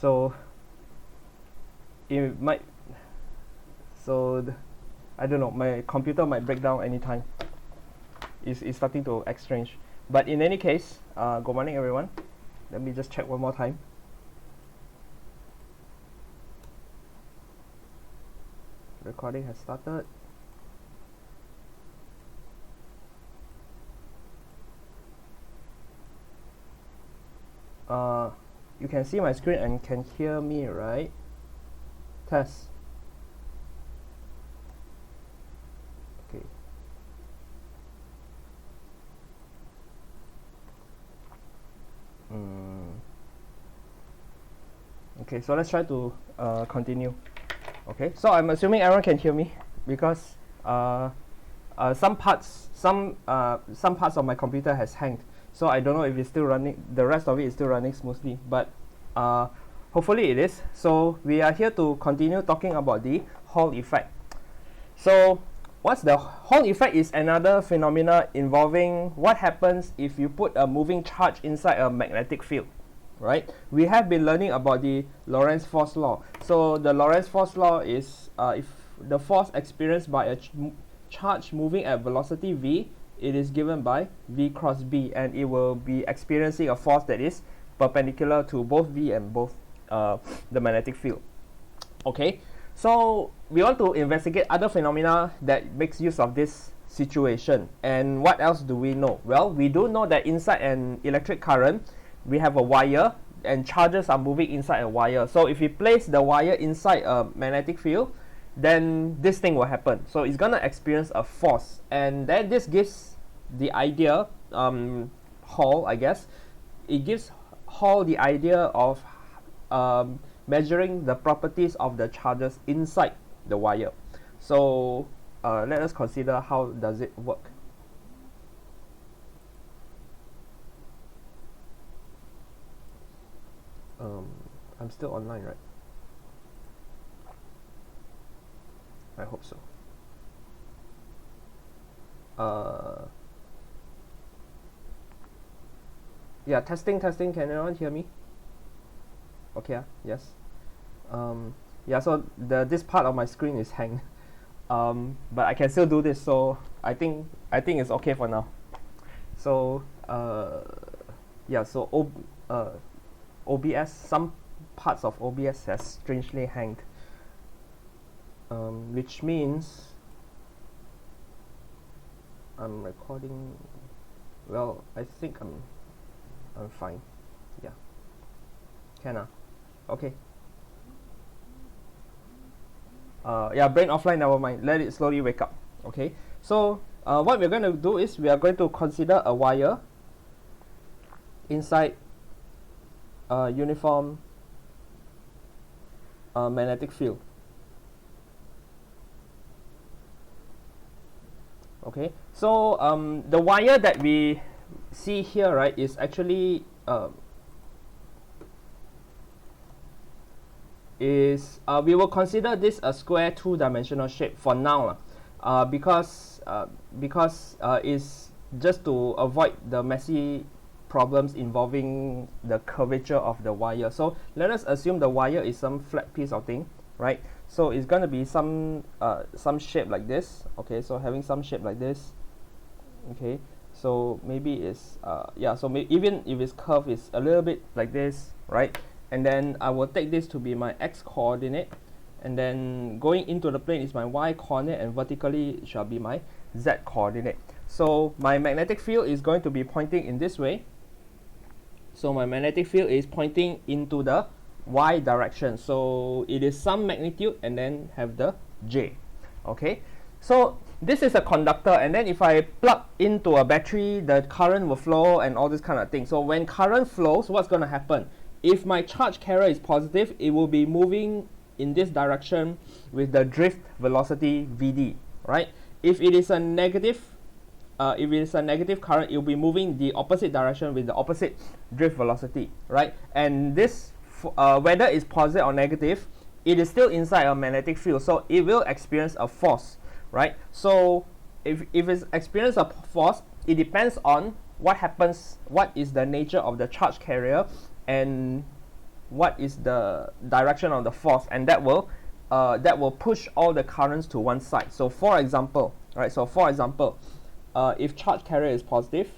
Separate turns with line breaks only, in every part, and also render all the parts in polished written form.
So it might, I don't know, my computer might break down anytime. It's starting to act strange. But in any case, good morning everyone. Let me just check one more time. Recording has started. You can see my screen and can hear me, right? Test. Okay. Okay, so let's try to continue. Okay, so I'm assuming everyone can hear me because some parts of my computer has hanged. So I don't know if it's still running. The rest of it is still running smoothly, but hopefully it is. So we are here to continue talking about the Hall effect. So what's the Hall effect? Is another phenomena involving what happens if you put a moving charge inside a magnetic field, right? We have been learning about the Lorentz force law. So the Lorentz force law is if the force experienced by a charge moving at velocity v, it is given by v cross b, and it will be experiencing a force that is perpendicular to both v and both the magnetic field. Okay, so we want to investigate other phenomena that makes use of this situation. And what else do we know? Well, we do know that inside an electric current we have a wire and charges are moving inside a wire. So if we place the wire inside a magnetic field, then this thing will happen. So it's gonna experience a force, and then this gives the idea, Hall, I guess, it gives Hall the idea of measuring the properties of the charges inside the wire. So let us consider how does it work. I'm still online, right? I hope so. Yeah, testing. Can anyone hear me? Okay, yes. Yeah, so this part of my screen is hanged. But I can still do this, so I think it's okay for now. So yeah, so OBS, some parts of OBS has strangely hanged, which means I'm recording. Well, I think I'm fine. Yeah. Can okay. Yeah, brain offline, never mind. Let it slowly wake up. Okay. So what we're going to do is we are going to consider a wire inside a uniform magnetic field. Okay. So the wire that we see here, right, is actually we will consider this a square two-dimensional shape for now, because it's just to avoid the messy problems involving the curvature of the wire. So let us assume the wire is some flat piece of thing, right? So it's going to be some shape like this. Okay, so having some shape like this. Okay, so maybe it's yeah, so even if it's curved, it's a little bit like this, right? And then I will take this to be my x coordinate, and then going into the plane is my y coordinate, and vertically it shall be my z coordinate. So my magnetic field is going to be pointing in this way. So my magnetic field is pointing into the y direction. So it is some magnitude and then have the j. Okay, so this is a conductor, and then if I plug into a battery, the current will flow and all this kind of thing. So when current flows, what's going to happen? If my charge carrier is positive, it will be moving in this direction with the drift velocity Vd, right? If it is a negative current, it will be moving the opposite direction with the opposite drift velocity, right? And this, whether it's positive or negative, it is still inside a magnetic field, so it will experience a force, right? So if it's experience a force, it depends on what happens, what is the nature of the charge carrier, and what is the direction of the force, and that will push all the currents to one side. So for example, right? So for example, if charge carrier is positive,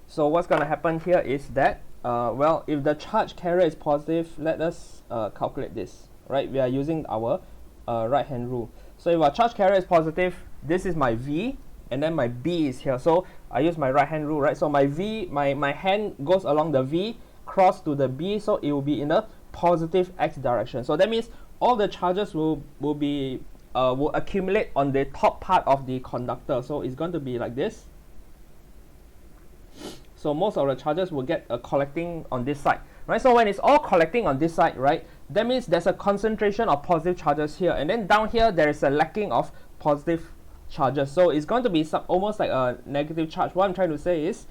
so what's going to happen here is that, well, if the charge carrier is positive, let us calculate this, right? We are using our right hand rule. So if our charge carrier is positive, this is my V, and then my B is here. So I use my right hand rule, right? So my V, my hand goes along the V, cross to the B, so it will be in the positive X direction. So that means all the charges will accumulate on the top part of the conductor. So it's going to be like this. So most of the charges will get collecting on this side, right? So when it's all collecting on this side, right, that means there's a concentration of positive charges here, and then down here there is a lacking of positive charges. So it's going to be almost like a negative charge. What I'm trying to say is,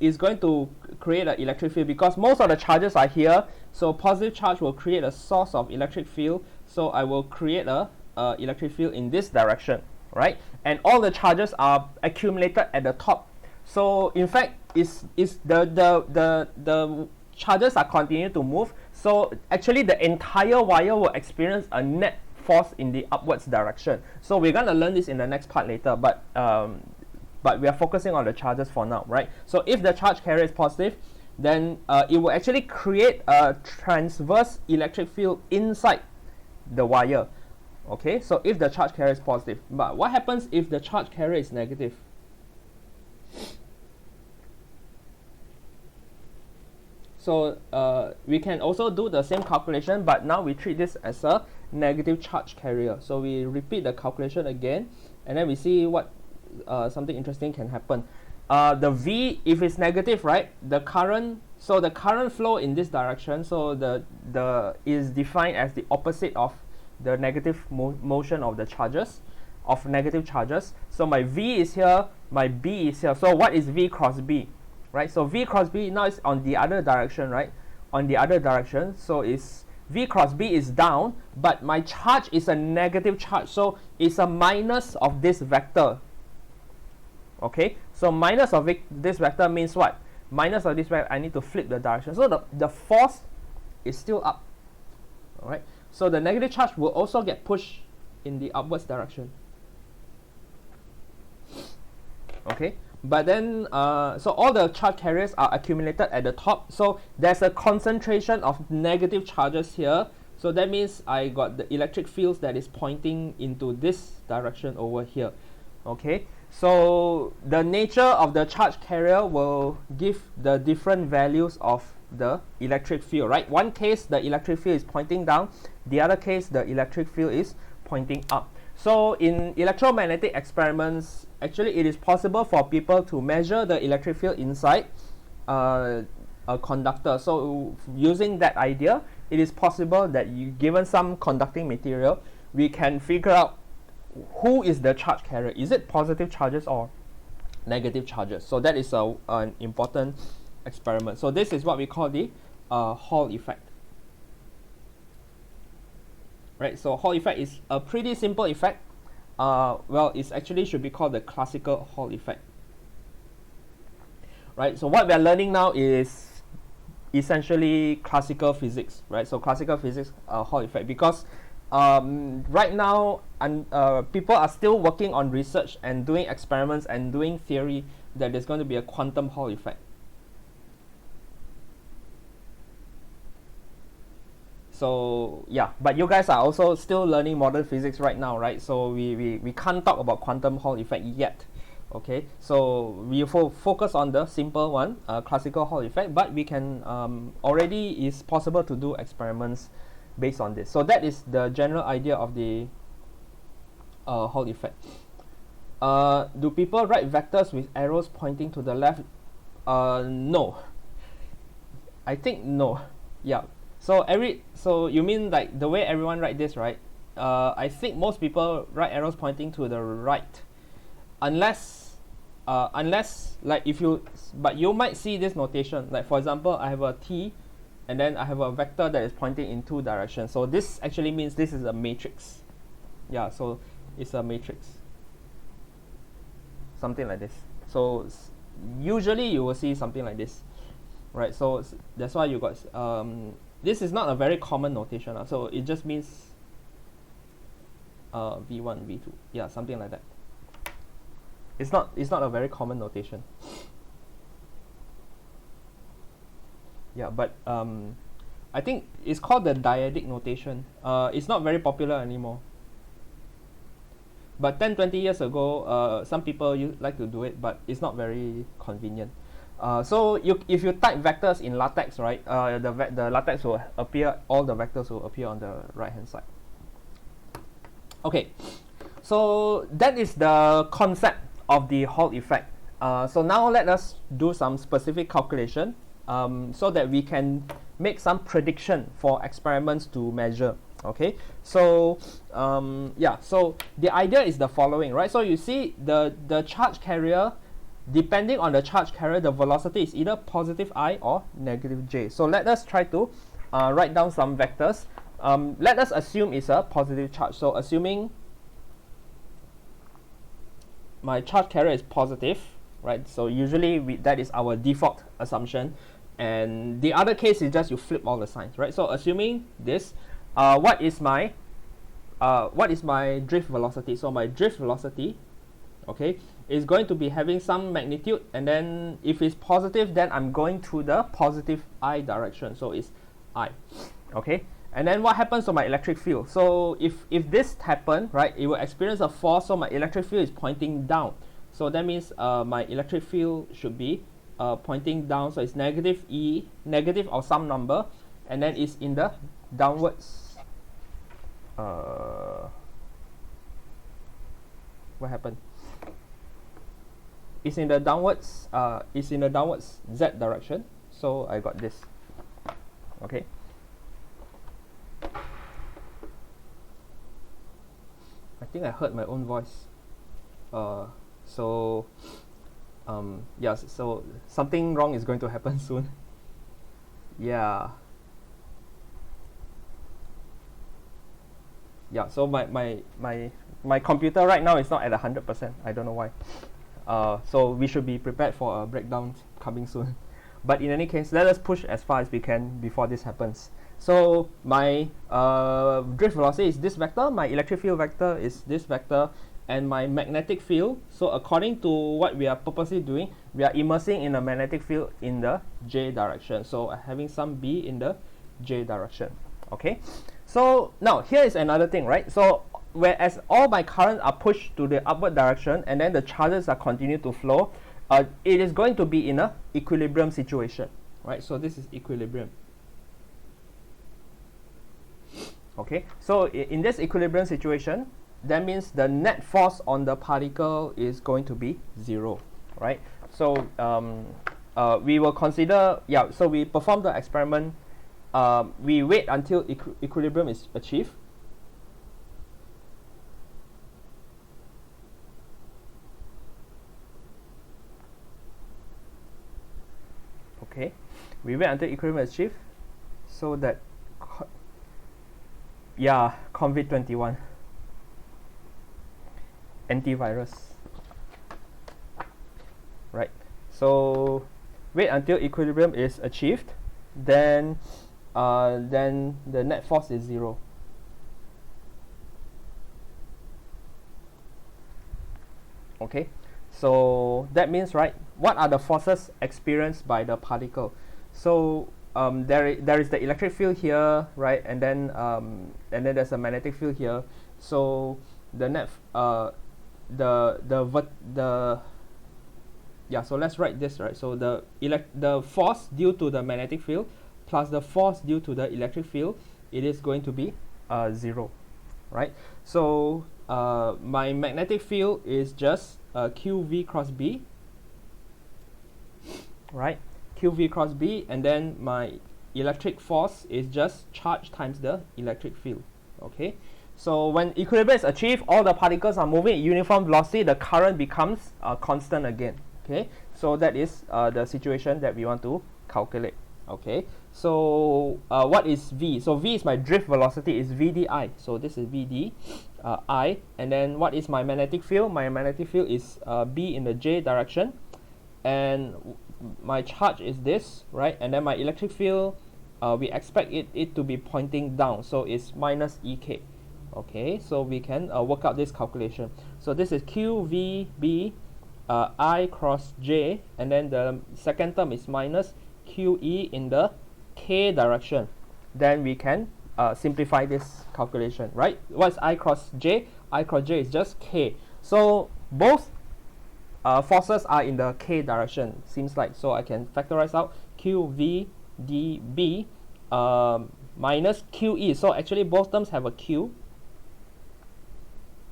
it's going to create an electric field because most of the charges are here. So positive charge will create a source of electric field. So I will create a electric field in this direction, right? And all the charges are accumulated at the top. So in fact, the charges are continuing to move. So actually, the entire wire will experience a net force in the upwards direction. So we're going to learn this in the next part later, but we are focusing on the charges for now, right? So if the charge carrier is positive, then it will actually create a transverse electric field inside the wire. Okay, so if the charge carrier is positive, but what happens if the charge carrier is negative? So we can also do the same calculation, but now we treat this as a negative charge carrier. So we repeat the calculation again, and then we see what something interesting can happen. The V, if it's negative, right, the current flow in this direction, so the is defined as the opposite of the negative motion of the charges, of negative charges. So my V is here, my B is here. So what is V cross B? Right, so V cross B now is on the other direction, right? On the other direction, so is V cross B is down, but my charge is a negative charge, so it's a minus of this vector. Okay, so minus of this vector means what? Minus of this vector, I need to flip the direction. So the force is still up. All right, so the negative charge will also get pushed in the upwards direction. Okay. But then, so all the charge carriers are accumulated at the top. So there's a concentration of negative charges here. So that means I got the electric fields that is pointing into this direction over here. Okay. So the nature of the charge carrier will give the different values of the electric field, right? One case, the electric field is pointing down. The other case, the electric field is pointing up. So in electromagnetic experiments, actually it is possible for people to measure the electric field inside a conductor. So using that idea, it is possible that given some conducting material, we can figure out who is the charge carrier. Is it positive charges or negative charges? So that is an important experiment. So this is what we call the Hall effect. Right, so Hall effect is a pretty simple effect. Well, it actually should be called the classical Hall effect. Right, so what we are learning now is essentially classical physics, right? So classical physics Hall effect, because right now people are still working on research and doing experiments and doing theory that there's going to be a quantum Hall effect. So yeah, but you guys are also still learning modern physics right now, right? So we can't talk about quantum Hall effect yet. Okay, so we focus on the simple one, classical Hall effect, but we can already is possible to do experiments based on this. So that is the general idea of the Hall effect. Do people write vectors with arrows pointing to the left? No. I think no. Yeah. So you mean like the way everyone write this, right? I think most people write arrows pointing to the right, unless like but you might see this notation. Like for example, I have a T, and then I have a vector that is pointing in two directions. So this actually means this is a matrix. Yeah, so it's a matrix. Something like this. So usually you will see something like this, right? So that's why you got this is not a very common notation, so it just means v1 v2, yeah, something like that. It's not a very common notation. Yeah, but I think it's called the dyadic notation. It's not very popular anymore. But 10-20 years ago, some people like to do it, but it's not very convenient. So if you type vectors in LaTeX, right, the LaTeX will appear, all the vectors will appear on the right hand side. Okay, so that is the concept of the Hall effect. So now let us do some specific calculation so that we can make some prediction for experiments to measure. Okay, so yeah, so the idea is the following, right? So you see the charge carrier, depending on the charge carrier, the velocity is either positive I or negative j. So let us try to write down some vectors. Let us assume it's a positive charge. So assuming my charge carrier is positive, right? So usually that is our default assumption, and the other case is just you flip all the signs, right? So assuming this, what is my drift velocity? So my drift velocity, okay, is going to be having some magnitude, and then if it's positive, then I'm going to the positive I direction, so it's I, okay. And then what happens to my electric field? So if this happened, right, it will experience a force, so my electric field is pointing down. So that means my electric field should be pointing down, so it's negative E, negative of some number, and then it's in the downwards. What happened? It's in the downwards. It's in the downwards Z direction. So I got this. Okay. I think I heard my own voice. So yes, so something wrong is going to happen soon. Yeah. Yeah, so my computer right now is not at 100%. I don't know why. So we should be prepared for a breakdown coming soon. But in any case, let us push as far as we can before this happens. So my drift velocity is this vector, my electric field vector is this vector, and my magnetic field, so according to what we are purposely doing, we are immersing in a magnetic field in the J direction. So having some B in the J direction. Okay. So now here is another thing, right? So whereas all my currents are pushed to the upward direction and then the charges are continue to flow, it is going to be in a equilibrium situation, right? So this is equilibrium. Okay, so in this equilibrium situation, that means the net force on the particle is going to be 0, right? So we will consider, yeah, so we perform the experiment. We wait until equilibrium is achieved. Okay, we wait until equilibrium is achieved, so that, yeah, COVID-21 antivirus, right? So wait until equilibrium is achieved, then the net force is 0. Okay, so that means, right, what are the forces experienced by the particle? So there is the electric field here, right, and then there's a magnetic field here. So the net yeah, so let's write this, right? So the force due to the magnetic field plus the force due to the electric field, it is going to be 0, right? So my magnetic field is just QV cross B, right? QV cross B, and then my electric force is just charge times the electric field. Okay, so when equilibrium is achieved, all the particles are moving at uniform velocity, the current becomes constant again. Okay, so that is the situation that we want to calculate. Okay, so what is V? So V is my drift velocity, is VDI. So this is VD I, and then what is my magnetic field? My magnetic field is B in the J direction, and my charge is this, right? And then my electric field, we expect it to be pointing down, so it's minus EK. Okay, so we can work out this calculation. So this is QVB I cross J, and then the second term is minus QE in the K direction. Then we can simplify this calculation, right? What's I cross J? I cross J is just K. So both forces are in the K direction, seems like. So I can factorize out QVDB minus QE. So actually both terms have a Q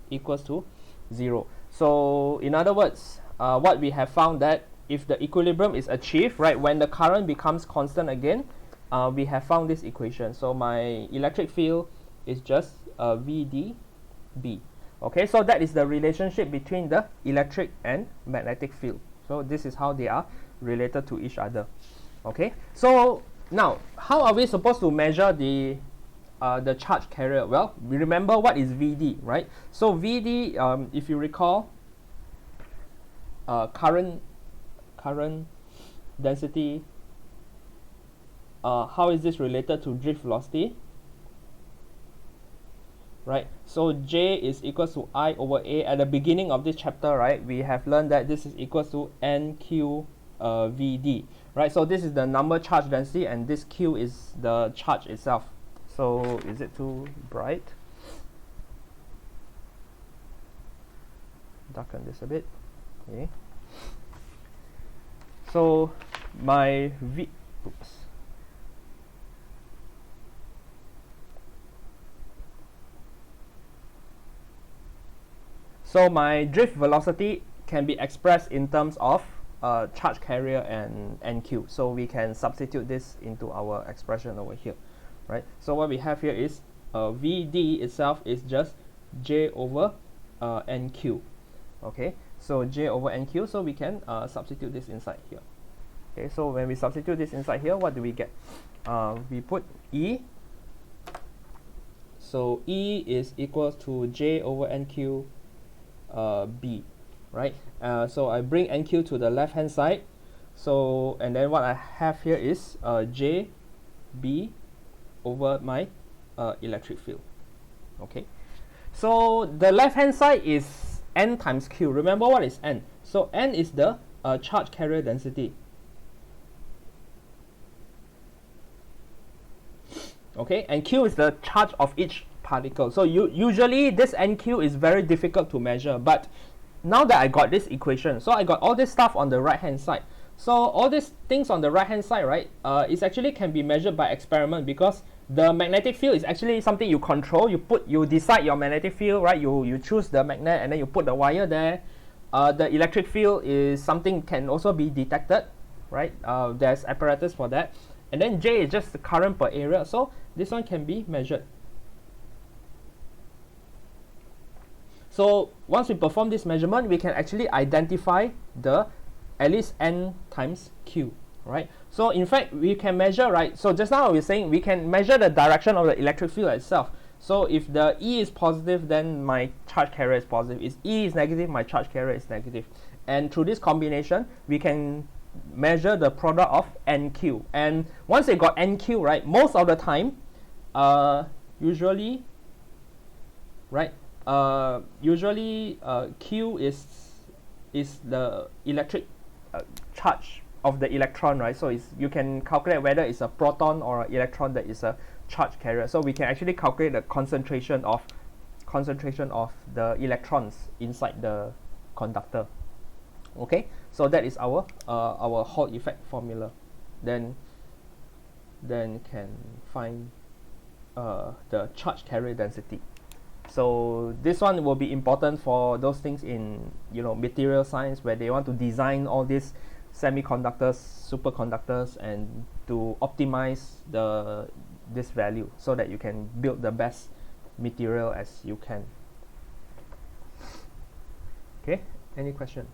equals to 0. So in other words, what we have found that if the equilibrium is achieved, right, when the current becomes constant again, we have found this equation. So my electric field is just VDB. Okay, so that is the relationship between the electric and magnetic field. So this is how they are related to each other. Okay, so now how are we supposed to measure the charge carrier? Well, we remember what is VD, right? So VD, if you recall, current density, how is this related to drift velocity? Right, so J is equals to I over A. At the beginning of this chapter, right, we have learned that this is equals to NQ VD, right? So this is the number charge density, and this Q is the charge itself. So is it too bright? Darken this a bit. Okay. So my V, oops. So my drift velocity can be expressed in terms of charge carrier and NQ. So we can substitute this into our expression over here, right? So what we have here is VD itself is just J over NQ. Okay, so J over NQ, so we can substitute this inside here. Okay, so when we substitute this inside here, what do we get? We put E. So E is equal to J over NQ B, right? So I bring NQ to the left hand side. So, and then what I have here is J B over my electric field. Okay, so the left hand side is N times Q. Remember what is N? So N is the charge carrier density. Okay, and Q is the charge of each particle. So usually this NQ is very difficult to measure, but now that I got this equation, so I got all this stuff on the right hand side. So all these things on the right hand side, right, is actually can be measured by experiment, because the magnetic field is actually something you control. You decide your magnetic field, right? You choose the magnet and then you put the wire there. The electric field is something can also be detected, right? There's apparatus for that. And then J is just the current per area, so this one can be measured. So once we perform this measurement, we can actually identify the at least N times Q, right? So in fact, we can measure, right? So just now we were saying we can measure the direction of the electric field itself. So if the E is positive, then my charge carrier is positive. If E is negative, my charge carrier is negative. And through this combination, we can measure the product of NQ. And once they got NQ, right, most of the time, usually, right, Q is the electric charge of the electron, right? So you can calculate whether it's a proton or an electron that is a charge carrier. So we can actually calculate the concentration of the electrons inside the conductor. Okay, so that is our Hall effect formula. Then can find the charge carrier density. So this one will be important for those things in material science, where they want to design all these semiconductors, superconductors, and to optimize this value so that you can build the best material as you can. Okay, any question?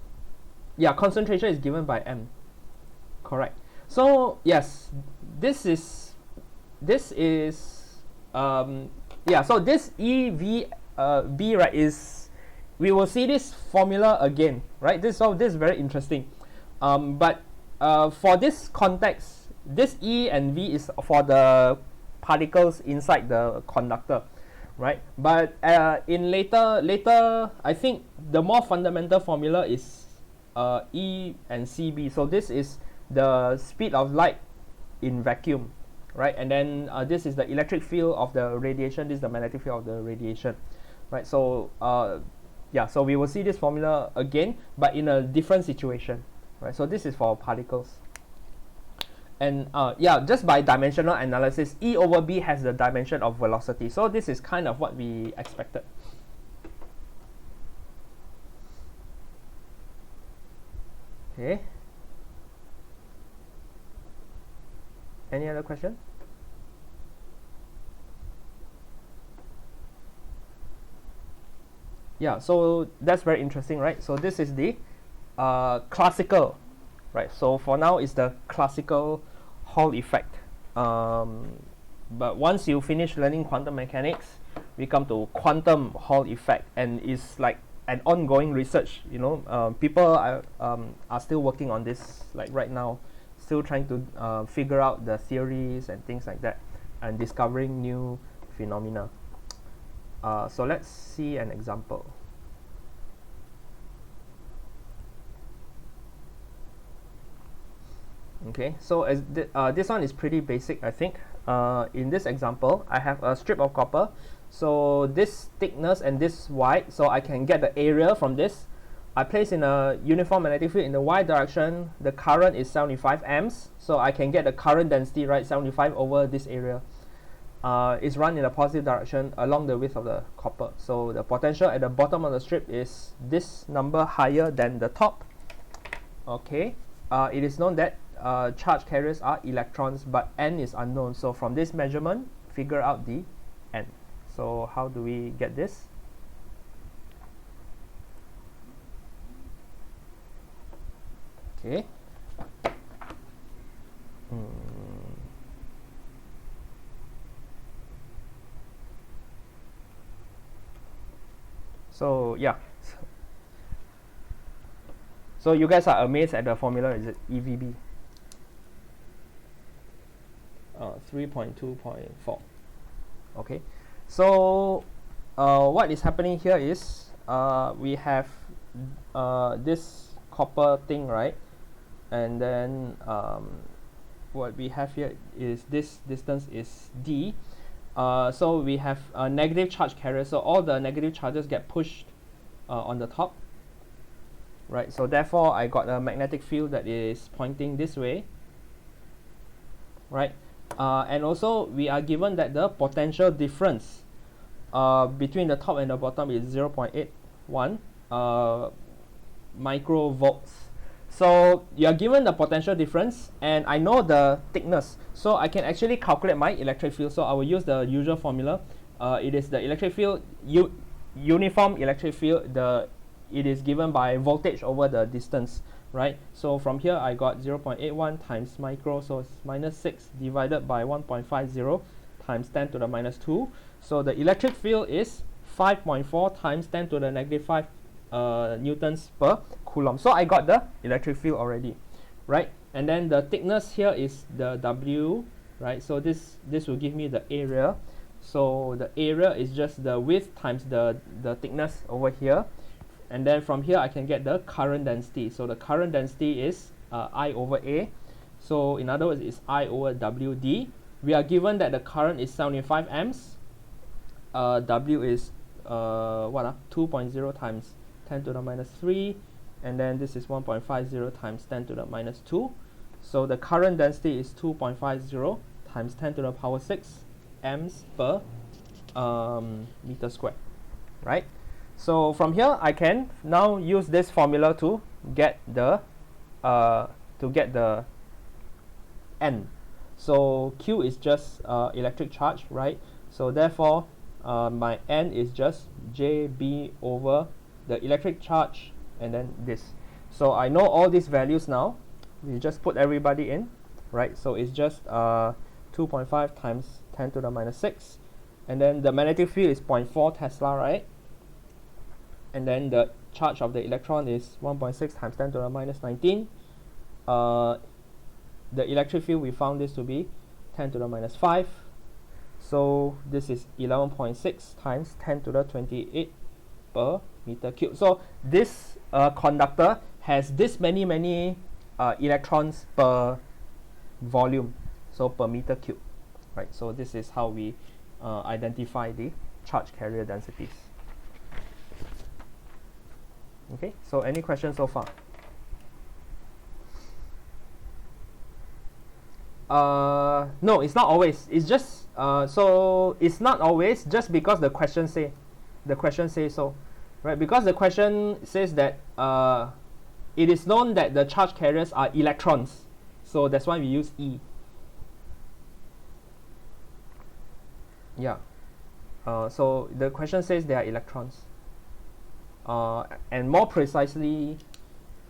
Yeah, concentration is given by M. Correct. So yes, this is yeah. So this EV B, right, is, we will see this formula again, right? This is very interesting. But for this context, this E and V is for the particles inside the conductor, right? But in later, I think the more fundamental formula is E and CB. So this is the speed of light in vacuum, right? And then this is the electric field of the radiation. This is the magnetic field of the radiation, right? So yeah, so we will see this formula again, but in a different situation, right? So this is for particles. And yeah, just by dimensional analysis, E over B has the dimension of velocity. So this is kind of what we expected. Okay. Any other question? Yeah, so that's very interesting, right? So this is the classical, right? So for now, it's the classical Hall effect. But once you finish learning quantum mechanics, we come to quantum Hall effect, and it's like an ongoing research. You know, people are still working on this, like right now, still trying to figure out the theories and things like that, and discovering new phenomena. So let's see an example. Okay, so as this one is pretty basic, I think. In this example, I have a strip of copper. So this thickness and this wide, so I can get the area from this. I place in a uniform magnetic field in the y direction. The current is 75 amps, so I can get the current density, right, 75 over this area. Is run in a positive direction along the width of the copper. So the potential at the bottom of the strip is this number higher than the top. Okay, it is known that charge carriers are electrons, but n is unknown. So from this measurement, figure out the n. So how do we get this? Okay. So yeah. So you guys are amazed at the formula, is it EVB? 3.2.4. Okay. So what is happening here is we have this copper thing, right? And then what we have here is this distance is d. So we have a negative charge carrier, so all the negative charges get pushed on the top, right? So therefore I got a magnetic field that is pointing this way, right? And also we are given that the potential difference between the top and the bottom is 0.81 microvolts. So you are given the potential difference, and I know the thickness, so I can actually calculate my electric field. So I will use the usual formula. It is the electric field, uniform electric field. It is given by voltage over the distance, right? So from here I got 0.81 times micro, so it's minus 6 divided by 1.50 times 10 to the minus 2. So the electric field is 5.4 times 10 to the negative 5 newtons per coulomb. So I got the electric field already, right? And then the thickness here is the W, right? So this will give me the area. So the area is just the width times the thickness over here. And then from here I can get the current density. So the current density is I over A. So in other words, it's I over WD. We are given that the current is 75 amps. W is 2.0 times 10 to the minus 3, and then this is 1.50 times 10 to the minus 2. So the current density is 2.50 times 10 to the power 6 amps per meter squared, right? So from here I can now use this formula to get the N. So Q is just electric charge, right? So therefore my N is just JB over the electric charge and then this. So I know all these values now. We just put everybody in. right? So it's just 2.5 times 10 to the minus 6, and then the magnetic field is 0.4 Tesla, right? And then the charge of the electron is 1.6 times 10 to the minus 19. The electric field, we found this to be 10 to the minus 5. So this is 11.6 times 10 to the 28 per meter cube. So this conductor has this many electrons per volume, so per meter cube, right? So this is how we identify the charge carrier densities. Okay, so any questions so far? No, it's not always. It's just so it's not always just because the question says so, right? Because the question says that it is known that the charge carriers are electrons, so that's why we use E. Yeah. So the question says they are electrons. And more precisely,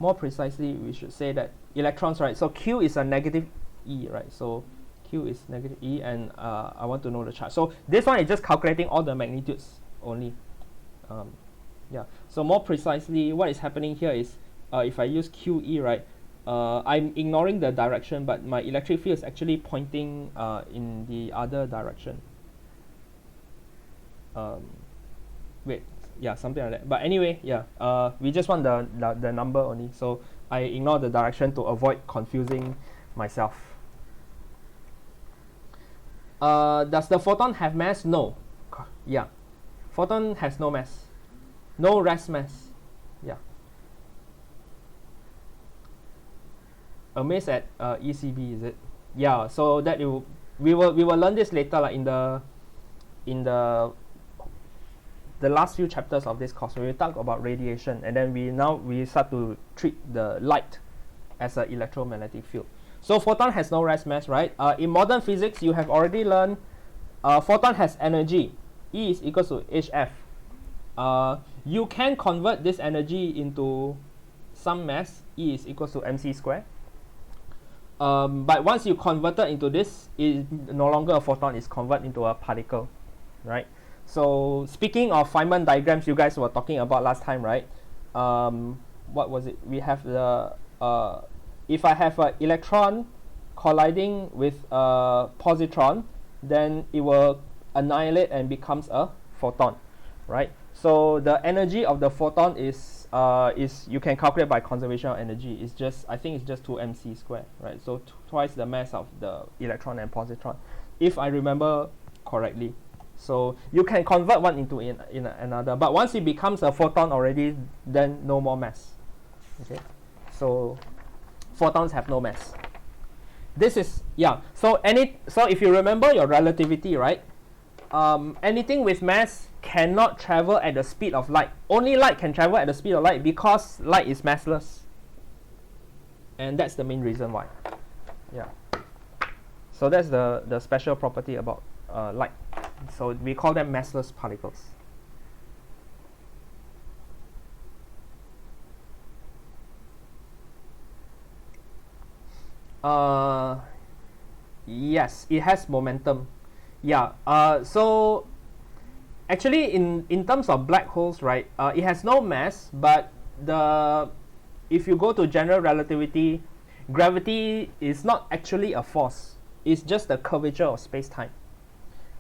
we should say that electrons, right? So Q is a negative E, right? So Q is negative E, and I want to know the charge. So this one is just calculating all the magnitudes only. Yeah. So more precisely, what is happening here is if I use QE, right? I'm ignoring the direction, but my electric field is actually pointing in the other direction. Wait, yeah, something like that. But anyway, yeah, we just want the number only. So I ignore the direction to avoid confusing myself. Does the photon have mass? No. Yeah. Photon has no mass. No rest mass. Yeah. A mass at ECB, is it? Yeah, so that we will learn this later, like in the last few chapters of this course, where we talk about radiation, and then we start to treat the light as an electromagnetic field. So photon has no rest mass, right? In modern physics, you have already learned photon has energy. E is equal to hf. You can convert this energy into some mass. E is equal to mc squared. But once you convert it into this, it no longer a photon, is converted into a particle, right? So speaking of Feynman diagrams, you guys were talking about last time, right? What was it? We have the if I have an electron colliding with a positron, then it will annihilate and becomes a photon, right? So the energy of the photon is you can calculate by conservation of energy. It's just, I think it's just 2mc squared, right? So twice the mass of the electron and positron, if I remember correctly. So you can convert one into in another, but once it becomes a photon already, then no more mass. Okay, so photons have no mass. This is, yeah, so if you remember your relativity, right? Anything with mass cannot travel at the speed of light. Only light can travel at the speed of light because light is massless, and that's the main reason why. Yeah, so that's the special property about light. So we call them massless particles. Yes, it has momentum. Yeah. So actually, in terms of black holes, right? It has no mass, but if you go to general relativity, gravity is not actually a force. It's just the curvature of space-time,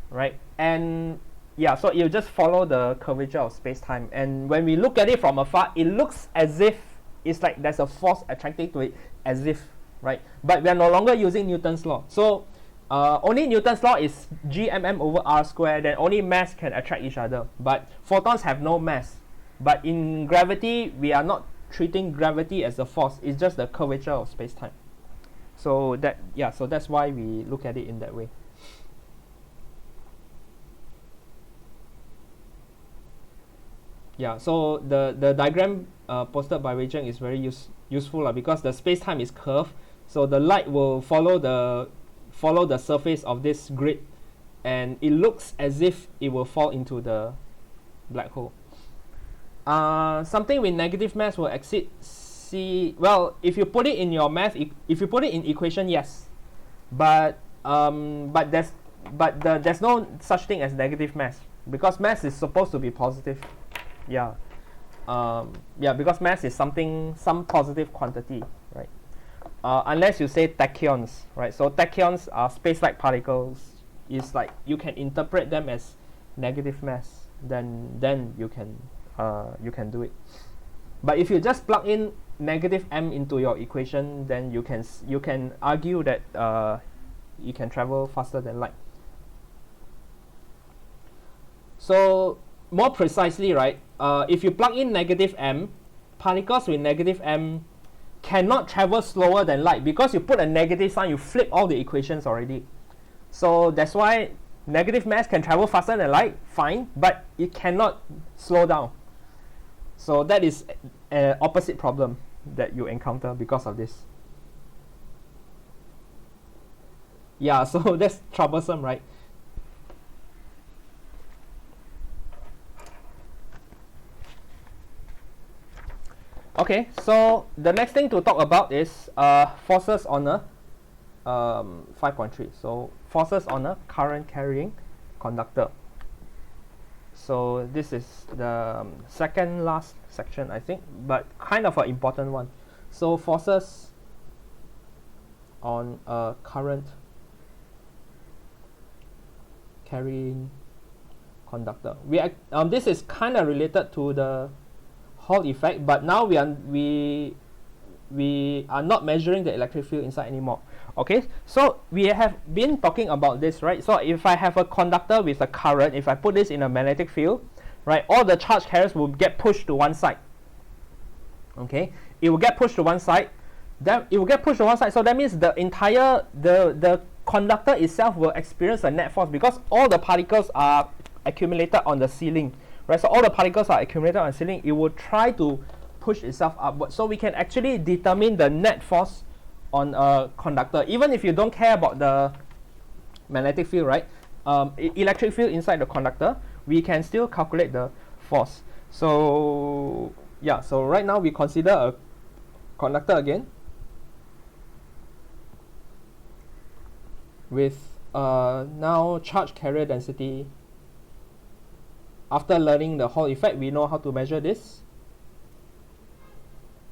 right? And yeah, so you just follow the curvature of space-time, and when we look at it from afar, it looks as if it's like there's a force attracting to it, as if, right? But we are no longer using Newton's law. So only Newton's law is g/m over r squared, then only mass can attract each other. But photons have no mass. But in gravity, we are not treating gravity as a force. It's just the curvature of space-time. So so that's why we look at it in that way. Yeah, so the diagram posted by Wei Zheng is very useful because the space-time is curved, so the light will follow the surface of this grid, and it looks as if it will fall into the black hole. Something with negative mass will exceed c. Well, if you put it in your math, if you put it in equation, yes. there's no such thing as negative mass, because mass is supposed to be positive. Yeah. Because mass is some positive quantity, right? Unless you say tachyons, right? So tachyons are space-like particles. Is like you can interpret them as negative mass, then you can do it. But if you just plug in negative m into your equation, then you can argue that you can travel faster than light. So more precisely, right, if you plug in negative m, particles with negative m cannot travel slower than light, because you put a negative sign, you flip all the equations already. So that's why negative mass can travel faster than light, fine, but it cannot slow down. So that is an opposite problem that you encounter because of this. Yeah, so that's troublesome, right? Okay, so the next thing to talk about is forces on a 5.3. So forces on a current carrying conductor. So this is the second last section, I think, but kind of an important one. So forces on a current carrying conductor. This is kind of related to the Hall effect, but now we are not measuring the electric field inside anymore. Okay, so we have been talking about this, right? So if I have a conductor with a current, if I put this in a magnetic field, right, all the charge carriers will get pushed to one side. Okay, it will get pushed to one side. Then it will get pushed to one side. So that means the entire the conductor itself will experience a net force, because all the particles are accumulated on the ceiling. Right, so all the particles are accumulated on the ceiling. It will try to push itself upward. So we can actually determine the net force on a conductor, even if you don't care about the magnetic field, right? Electric field inside the conductor, we can still calculate the force. So yeah, so right now we consider a conductor again with now charge carrier density. After learning the Hall effect, we know how to measure this,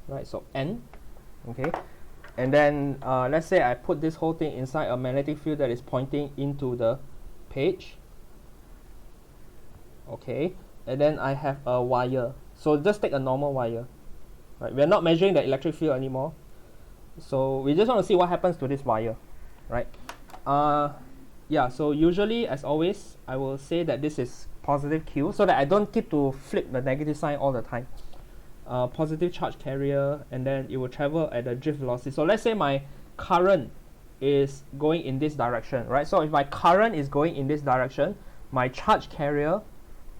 right? So N, okay, and then let's say I put this whole thing inside a magnetic field that is pointing into the page, okay, and then I have a wire. So just take a normal wire, right? We're not measuring the electric field anymore, so we just want to see what happens to this wire, right? Yeah, so usually, as always, I will say that this is positive Q, so that I don't keep to flip the negative sign all the time. Positive charge carrier, and then it will travel at a drift velocity. So let's say my current is going in this direction, right? So if my current is going in this direction, my charge carrier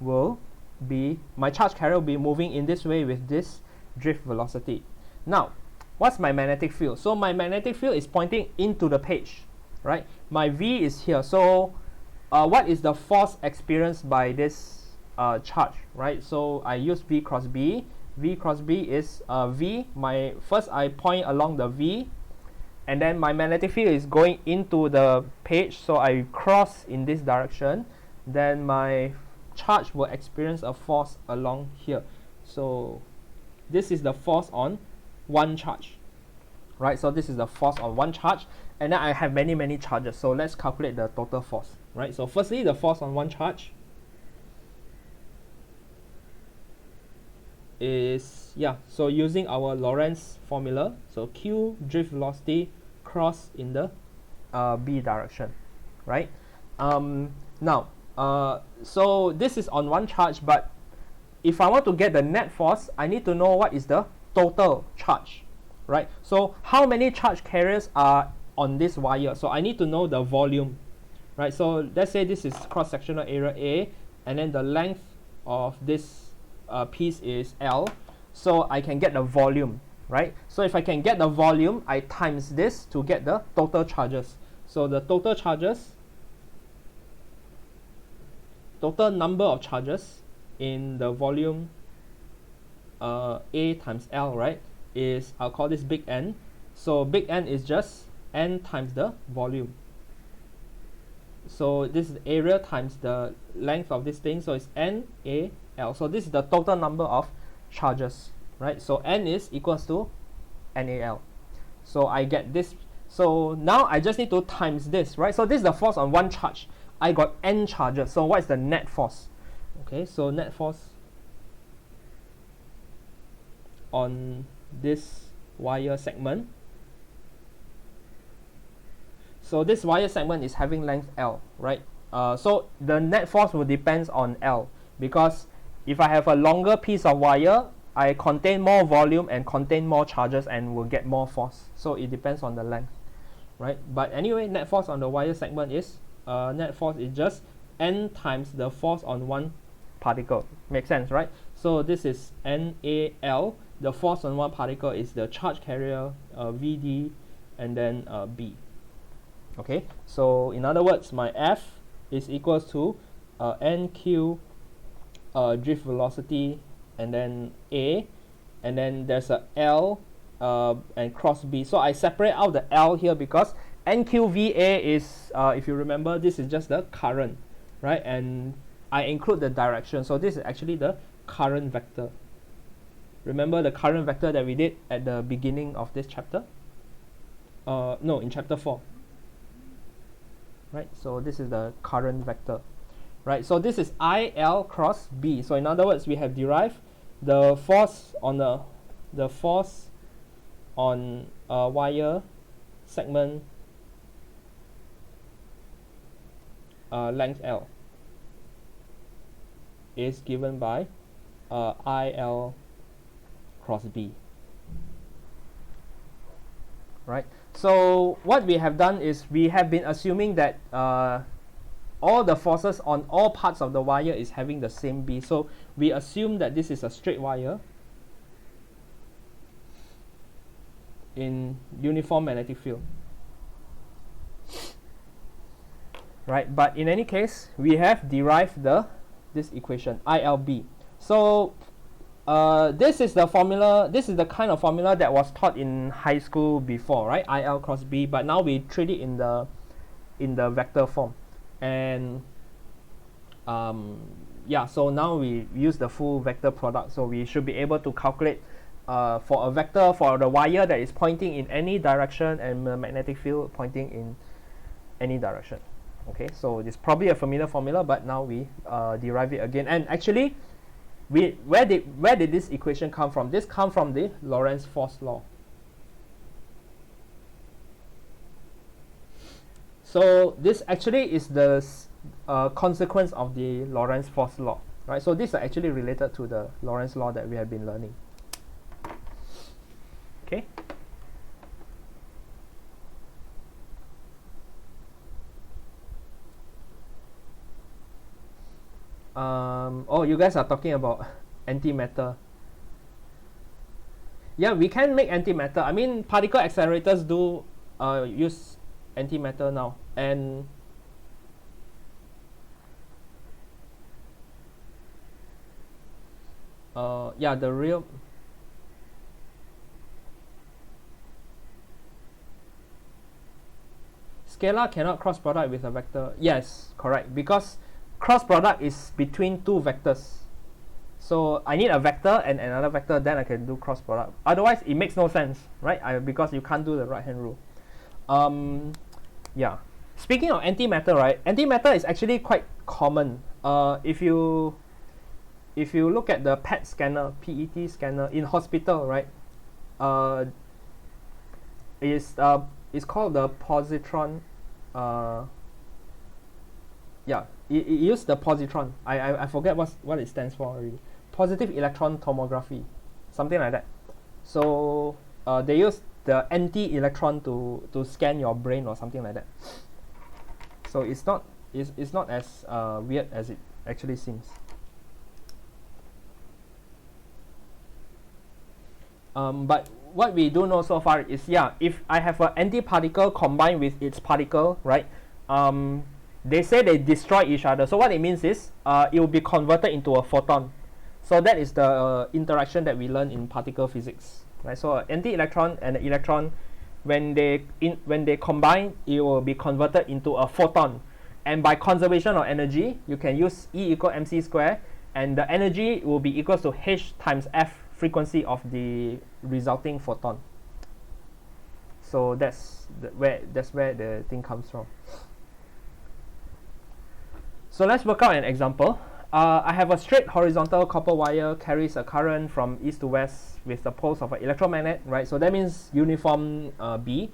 will be moving in this way with this drift velocity. Now, what's my magnetic field? So my magnetic field is pointing into the page, right? My V is here. So what is the force experienced by this charge, right? So I use V cross B. V cross B is V. First I point along the V, and then my magnetic field is going into the page, so I cross in this direction. Then my charge will experience a force along here. So this is the force on one charge, right? So this is the force on one charge, and then I have many charges. So let's calculate the total force, right? So firstly, the force on one charge is, so using our Lorentz formula, so Q drift velocity cross in the B direction, right? Now, so this is on one charge, but if I want to get the net force, I need to know what is the total charge, right? So how many charge carriers are on this wire? So I need to know the volume, right? So let's say this is cross-sectional area A, and then the length of this piece is L, so I can get the volume, right? So if I can get the volume, I times this to get the total charges. So the total charges, total number of charges in the volume A times L, right, is, I'll call this big N. So big N is just n times the volume. So this is the area times the length of this thing, so it's NaL. So this is the total number of charges, right? So n is equals to NaL. So I get this. So now I just need to times this, right? So this is the force on one charge. I got n charges. So what is the net force? Okay, so net force on this wire segment. So this wire segment is having length L, right? So the net force will depend on L, because if I have a longer piece of wire, I contain more volume and contain more charges and will get more force. So it depends on the length, right? But anyway, net force on the wire segment is net force is just n times the force on one particle. Makes sense, right? So this is NaL. The force on one particle is the charge carrier Vd, and then B. Okay, so in other words, my F is equals to NQ drift velocity, and then A, and then there's a L and cross B. So I separate out the L here because NQVA is, if you remember, this is just the current, right? And I include the direction. So this is actually the current vector. Remember the current vector that we did at the beginning of this chapter? No, in chapter 4. Right, so this is the current vector, right? So this is IL cross B. So in other words, we have derived the force on the force on a wire segment length L is given by IL cross B. Right. So what we have done is we have been assuming that all the forces on all parts of the wire is having the same B. So we assume that this is a straight wire in uniform magnetic field. Right, but in any case, we have derived this equation, ILB. So this is the formula, this is the kind of formula that was taught in high school before, right? IL cross B, but now we treat it in the vector form. And yeah, so now we use the full vector product, so we should be able to calculate for a vector for the wire that is pointing in any direction and the magnetic field pointing in any direction. Okay, so it's probably a familiar formula, but now we derive it again. And actually, where did this equation come from? This comes from the Lorentz force law. So this actually is the consequence of the Lorentz force law, right? So these are actually related to the Lorentz law that we have been learning. Okay. Oh, you guys are talking about antimatter. Yeah, we can make antimatter. I mean, particle accelerators do use antimatter now, and yeah, the real scalar cannot cross product with a vector. Yes, correct, because cross product is between two vectors. So I need a vector and another vector, then I can do cross product. Otherwise, it makes no sense, right? Because you can't do the right hand rule. Yeah. Speaking of antimatter, right? Antimatter is actually quite common. If you look at the PET scanner, PET scanner in hospital, right? It's called the positron. Yeah, it used the positron. I forget what it stands for already. Positive electron tomography, something like that. So they use the anti-electron to scan your brain or something like that. So it's not as weird as it actually seems. But what we do know so far is, yeah, if I have an antiparticle combined with its particle, right? They say they destroy each other. So what it means is it will be converted into a photon. So that is the interaction that we learn in particle physics, right? So an anti-electron and an electron when they combine, it will be converted into a photon. And by conservation of energy, you can use E equal mc square, and the energy will be equal to h times f, frequency of the resulting photon. So that's where the thing comes from. So let's work out an example. I have a straight horizontal copper wire carries a current from east to west with the poles of an electromagnet, right? So that means uniform B.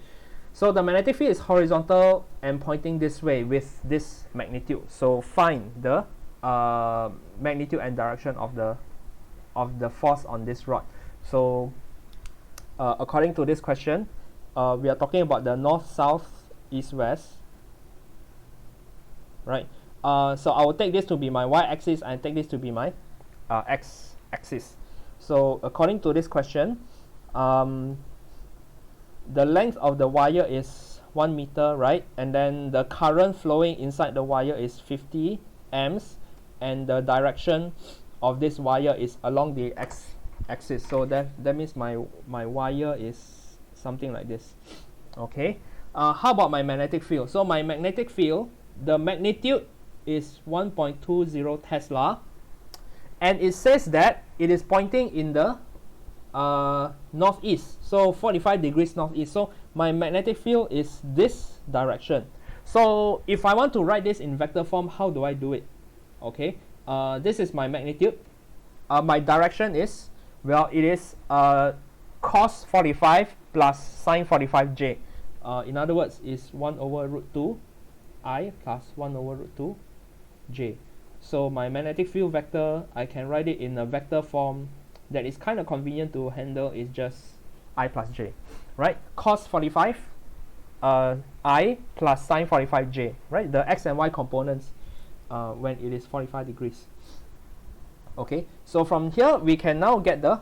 So the magnetic field is horizontal and pointing this way with this magnitude. So find the magnitude and direction of the force on this rod. So according to this question, we are talking about the north, south, east, west, right? So I will take this to be my y-axis and take this to be my x-axis. So according to this question, the length of the wire is 1 meter, right? And then the current flowing inside the wire is 50 amps, and the direction of this wire is along the x-axis. So that means my wire is something like this. Okay. How about my magnetic field? So my magnetic field, the magnitude is 1.20 Tesla, and it says that it is pointing in the northeast, so 45 degrees northeast. So my magnetic field is this direction. So if I want to write this in vector form, how do I do it? Okay, this is my magnitude. My direction is, well, it is cos 45 plus sine 45j. In other words, is 1 over root 2 I plus 1 over root 2 j. So my magnetic field vector, I can write it in a vector form that is kind of convenient to handle, is just I plus j, right? Cos 45 I plus sine 45j, right? The x and y components when it is 45 degrees. Okay, so from here we can now get the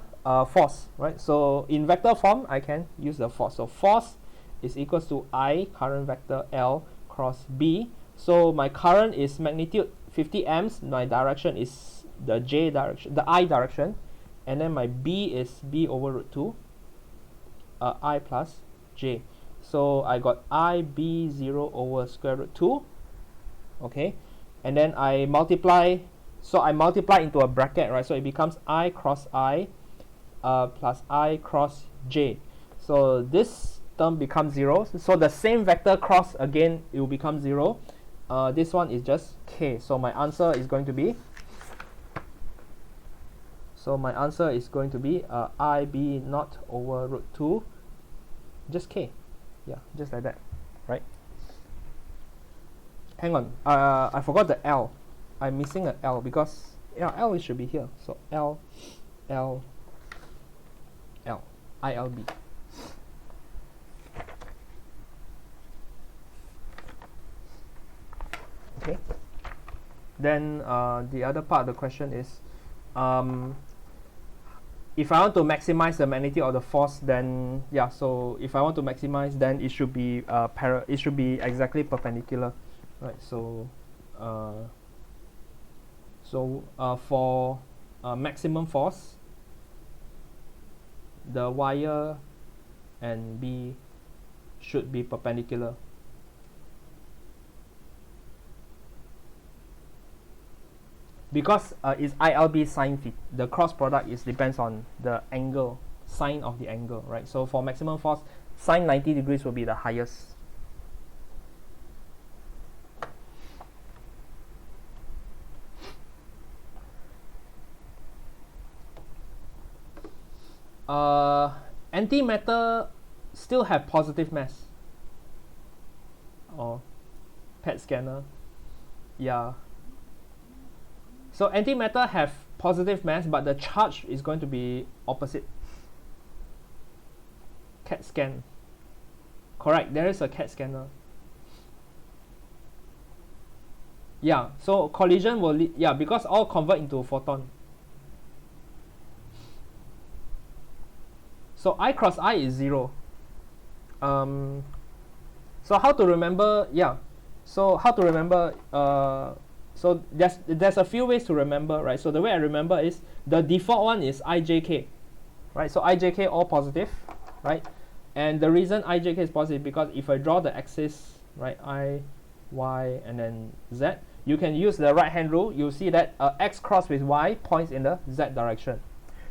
force, right? So in vector form, I can use the force. So force is equals to I current vector L cross B. So my current is magnitude 50 amps, my direction is the j direction, the I direction, and then my B is B over root 2 I plus j. So I got IB0 over square root 2. Okay, and then I multiply, so I multiply into a bracket, right? So it becomes I cross I plus I cross j. So this term becomes 0. So the same vector cross again, it will become 0. This one is just k. So my answer is going to be, IB naught over root 2, just k. Yeah, just like that, right? Hang on, I forgot the L. I'm missing an L because, yeah, L should be here. So L, ILB. Okay. Then the other part of the question is, if I want to maximize the magnitude of the force, then yeah. So if I want to maximize, then it should be it should be exactly perpendicular, right? So for maximum force, the wire and B should be perpendicular. Because it's ILB sine theta, the cross product depends on the angle, sine of the angle, right? So for maximum force, sine 90 degrees will be the highest. Antimatter still have positive mass. Or PET scanner, yeah. So antimatter have positive mass, but the charge is going to be opposite. CAT scan. Correct, there is a CAT scanner. Yeah, so collision will lead, yeah, because all convert into photon. So I cross I is 0. So how to remember, yeah. So how to remember, so there's a few ways to remember, right? So the way I remember is the default one is IJK, right? So IJK all positive, right? And the reason ijk is positive because if I draw the axis, right, I, y, and then z, you can use the right hand rule. You'll see that x crossed with y points in the z direction.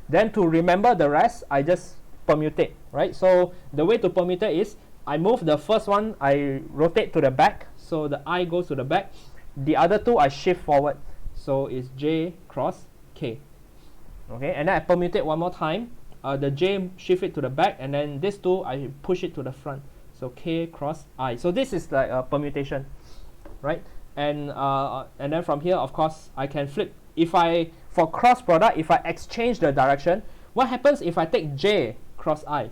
Then to remember the rest, I just permutate, right? So the way to permutate is I move the first one, I rotate to the back, so the I goes to the back. The other two I shift forward, so it's j cross k. Okay, and then I permutate one more time. The j shift it to the back, and then this two I push it to the front. So k cross I. So this is like a permutation, right? And then from here, of course, I can flip. If I, for cross product, if I exchange the direction, what happens if I take j cross I?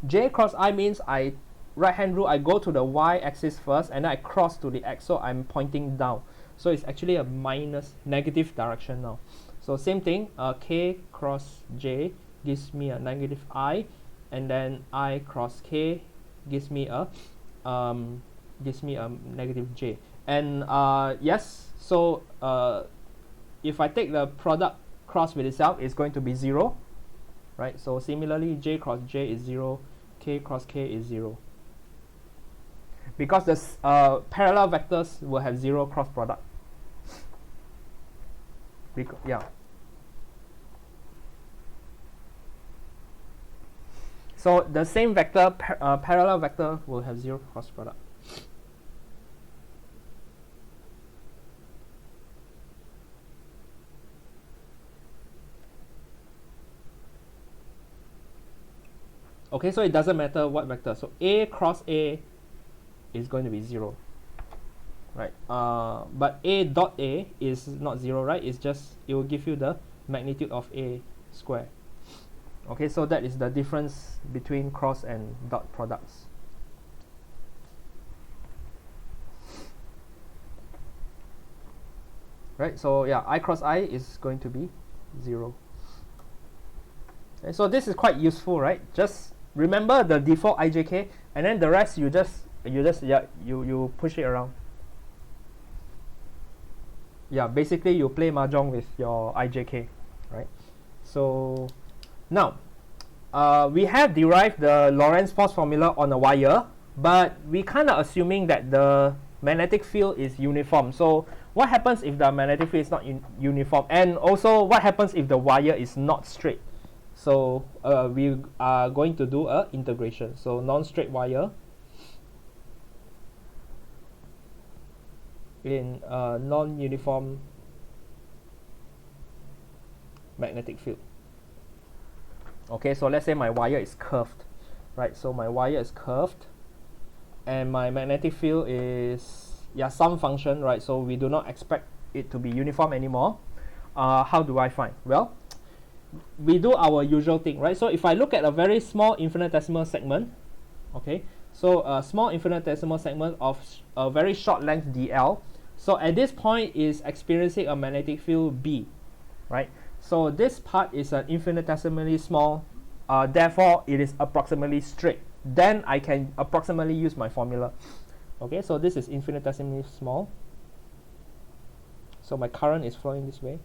J cross I means I, right hand rule, I go to the y axis first, and then I cross to the x, so I'm pointing down. So it's actually a minus, negative direction now. So same thing, k cross j gives me a negative I, and then I cross k gives me a negative j. And yes, so if I take the product cross with itself, it's going to be 0, right? So similarly, j cross j is 0, k cross k is 0. Because the parallel vectors will have 0 cross product. Yeah. So the same vector, parallel vector, will have 0 cross product. Okay, so it doesn't matter what vector. So A cross A is going to be 0, right? But A dot A is not 0, right? It's just, it will give you the magnitude of A square. Okay, so that is the difference between cross and dot products. Right, so yeah, I cross I is going to be 0. Okay, so this is quite useful, right? Just remember the default ijk, and then the rest you push it around. Yeah, basically you play mahjong with your ijk, right? So now we have derived the Lorentz force formula on a wire, but we kind of assuming that the magnetic field is uniform. So what happens if the magnetic field is not uniform, and also what happens if the wire is not straight? So we are going to do a integration. So non-straight wire in a non-uniform magnetic field. Okay, so let's say my wire is curved, right? So my wire is curved, and my magnetic field is, yeah, some function, right? So we do not expect it to be uniform anymore. How do I find? Well, we do our usual thing, right? So if I look at a very small infinitesimal segment, okay, so a small infinitesimal segment of a very short length dl, so at this point is experiencing a magnetic field B, right? So this part is an infinitesimally small, therefore it is approximately straight. Then I can approximately use my formula. Okay, so this is infinitesimally small, so my current is flowing this way.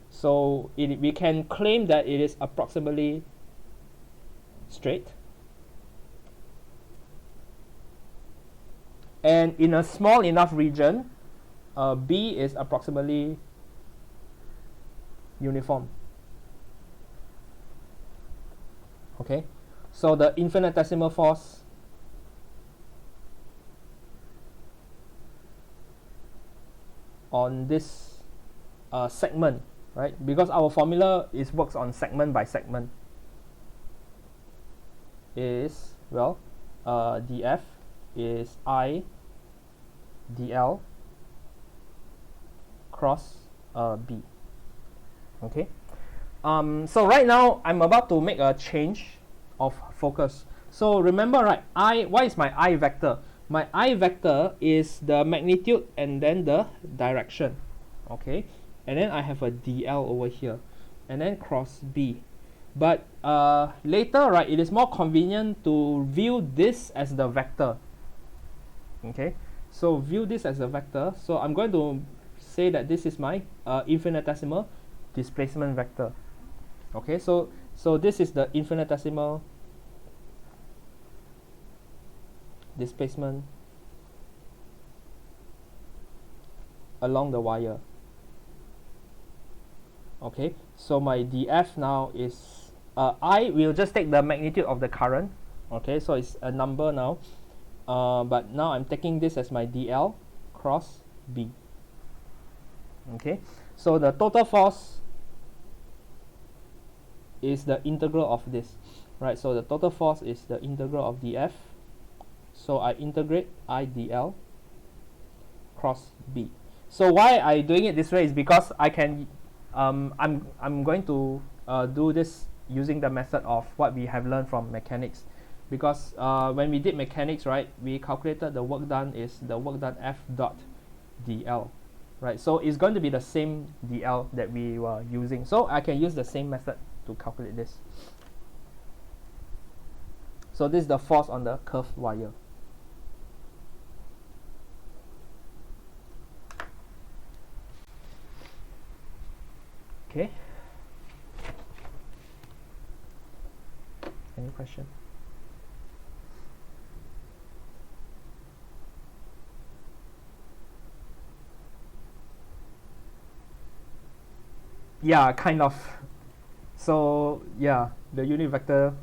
So we can claim that it is approximately straight. And in a small enough region, B is approximately uniform. Okay, so the infinitesimal force on this segment, right? Because our formula works on segment by segment, is, well, df is I dl cross B. Okay. So right now I'm about to make a change of focus. So remember, right, what is my I vector? My I vector is the magnitude and then the direction. Okay, and then I have a dl over here, and then cross B. But later, right, it is more convenient to view this as the vector. Okay, so view this as a vector. So I'm going to say that this is my infinitesimal displacement vector. Okay, so this is the infinitesimal displacement along the wire. Okay, so my df now is I will just take the magnitude of the current. Okay, so it's a number now, but now I'm taking this as my dl cross b. Okay, so the total force is the integral of this, right? So the total force is the integral of df, so I integrate I dl cross b. So why I doing it this way is because I can I'm going to do this using the method of what we have learned from mechanics, because when we did mechanics, right, we calculated the work done is the work done F dot dl, right? So it's going to be the same dl that we were using, so I can use the same method to calculate this. So this is the force on the curved wire. Okay. Any question? Yeah, kind of. So yeah, the unit vector,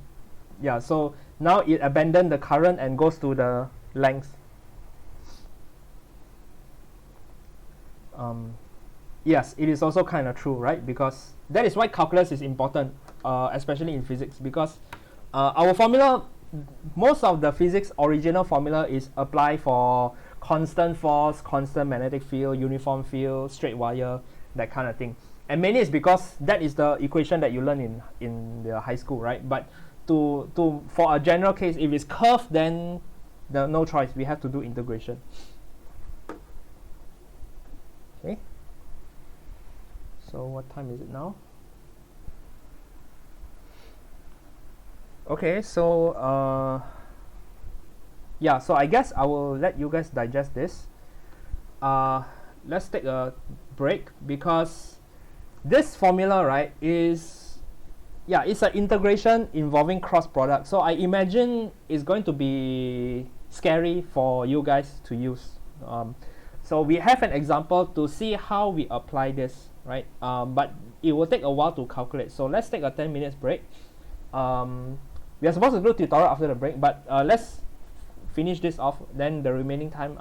yeah, so now it abandoned the current and goes to the length. Yes, it is also kind of true, right? Because that is why calculus is important, especially in physics, because our formula, most of the physics original formula is apply for constant force, constant magnetic field, uniform field, straight wire, that kind of thing. And mainly it's because that is the equation that you learn in the high school, right? But for a general case, if it's curved, then no choice, we have to do integration. Okay. So what time is it now? Okay, so yeah, so I guess I will let you guys digest this. Let's take a break, because this formula, right, is, yeah, it's an integration involving cross product. So I imagine it's going to be scary for you guys to use. So we have an example to see how we apply this, right? But it will take a while to calculate. So let's take a 10 minutes break. We are supposed to do tutorial after the break, but let's finish this off. Then the remaining time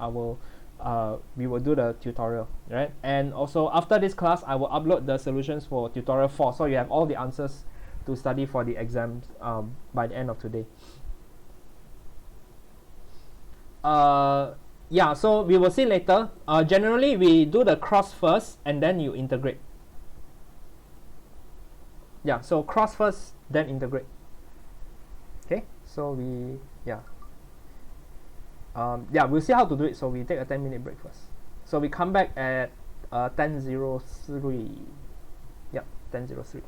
we will do the tutorial, right? And also after this class, I will upload the solutions for tutorial 4, so you have all the answers to study for the exams by the end of today. Yeah, so we will see later. Generally, we do the cross first and then you integrate. Yeah, so cross first, then integrate. Okay, so yeah, we'll see how to do it. So we take a 10-minute break first. So we come back at 10:03. Yeah, 10:03.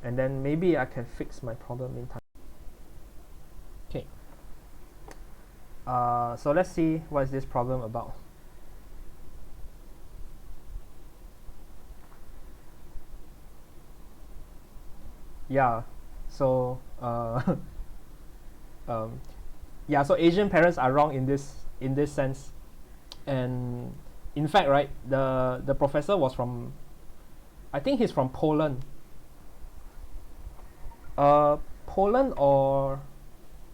And then maybe I can fix my problem in time. Okay. So let's see what is this problem about. Yeah, so yeah, so Asian parents are wrong in this sense, and in fact, right, the professor was from, I think he's from Poland. Poland or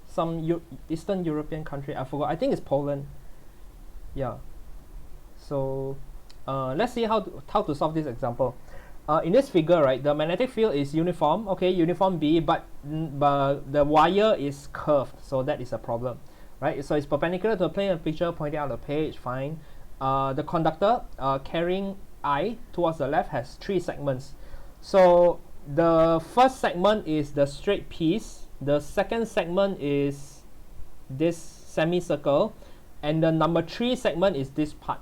some Eastern European country, I forgot. I think it's Poland. Yeah. So let's see how to solve this example. In this figure, right, the magnetic field is uniform, okay, uniform B, but the wire is curved, so that is a problem, right? So it's perpendicular to the plane of picture pointing out the page, fine. The conductor carrying I towards the left has 3 segments. So the first segment is the straight piece, the second segment is this semicircle, and the number 3 segment is this part.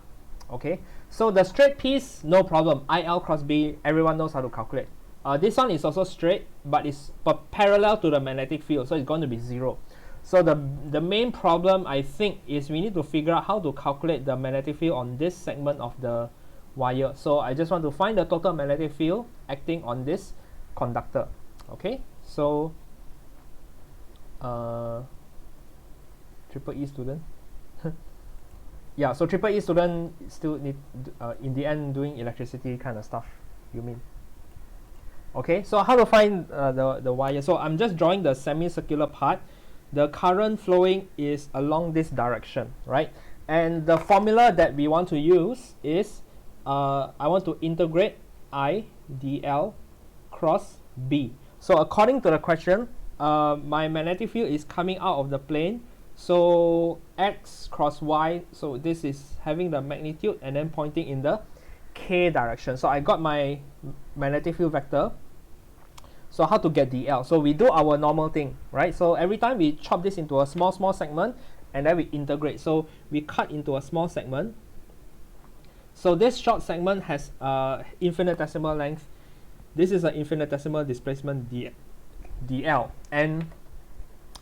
Okay, so the straight piece, no problem, IL cross B, everyone knows how to calculate. This one is also straight, but it's parallel to the magnetic field, so it's going to be 0. So the main problem, I think, is we need to figure out how to calculate the magnetic field on this segment of the wire. So I just want to find the total magnetic field acting on this conductor. Okay, so triple E student. Yeah, so triple E student still need in the end doing electricity kind of stuff, you mean? Okay, so how to find the wire? So I'm just drawing the semicircular part. The current flowing is along this direction, right? And the formula that we want to use is I want to integrate I dl cross B. So according to the question, my magnetic field is coming out of the plane. So X cross Y, so this is having the magnitude and then pointing in the K direction. So I got my magnetic field vector. So how to get dl? So we do our normal thing, right? So every time we chop this into a small segment and then we integrate. So we cut into a small segment. So this short segment has infinitesimal length. This is an infinitesimal displacement dl. And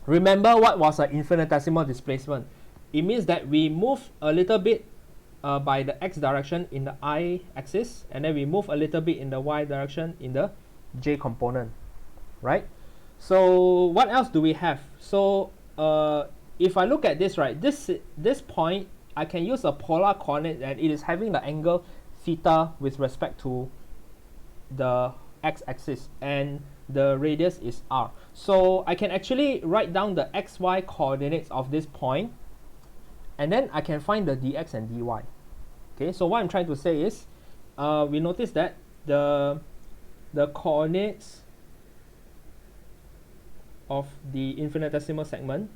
remember what was an infinitesimal displacement? It means that we move a little bit by the x direction in the I axis, and then we move a little bit in the y direction in the j component, right? So what else do we have? So if I look at this, right, this point, I can use a polar coordinate, and it is having the angle theta with respect to the x-axis, and the radius is r. So I can actually write down the xy coordinates of this point, and then I can find the dx and dy. Okay, so what I'm trying to say is, we notice that the coordinates of the infinitesimal segment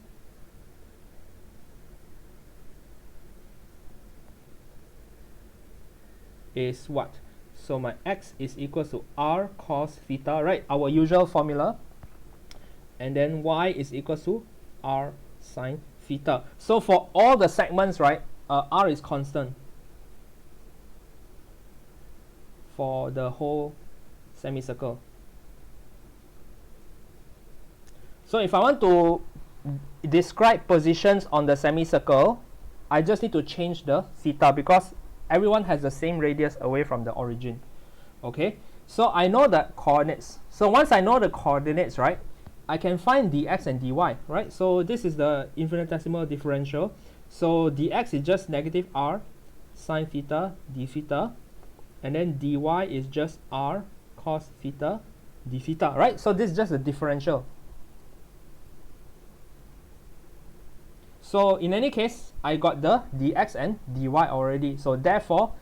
is what? So my x is equal to r cos theta, right? Our usual formula. And then y is equal to r sine theta. So for all the segments, right, r is constant for the whole semicircle. So if I want to describe positions on the semicircle, I just need to change the theta because everyone has the same radius away from the origin. Okay, so I know the coordinates. So once I know the coordinates, right, I can find dx and dy, right? So this is the infinitesimal differential. So dx is just negative r sine theta d theta, and then dy is just r cos theta d theta, right? So this is just a differential. So in any case, I got the dx and dy already. So therefore,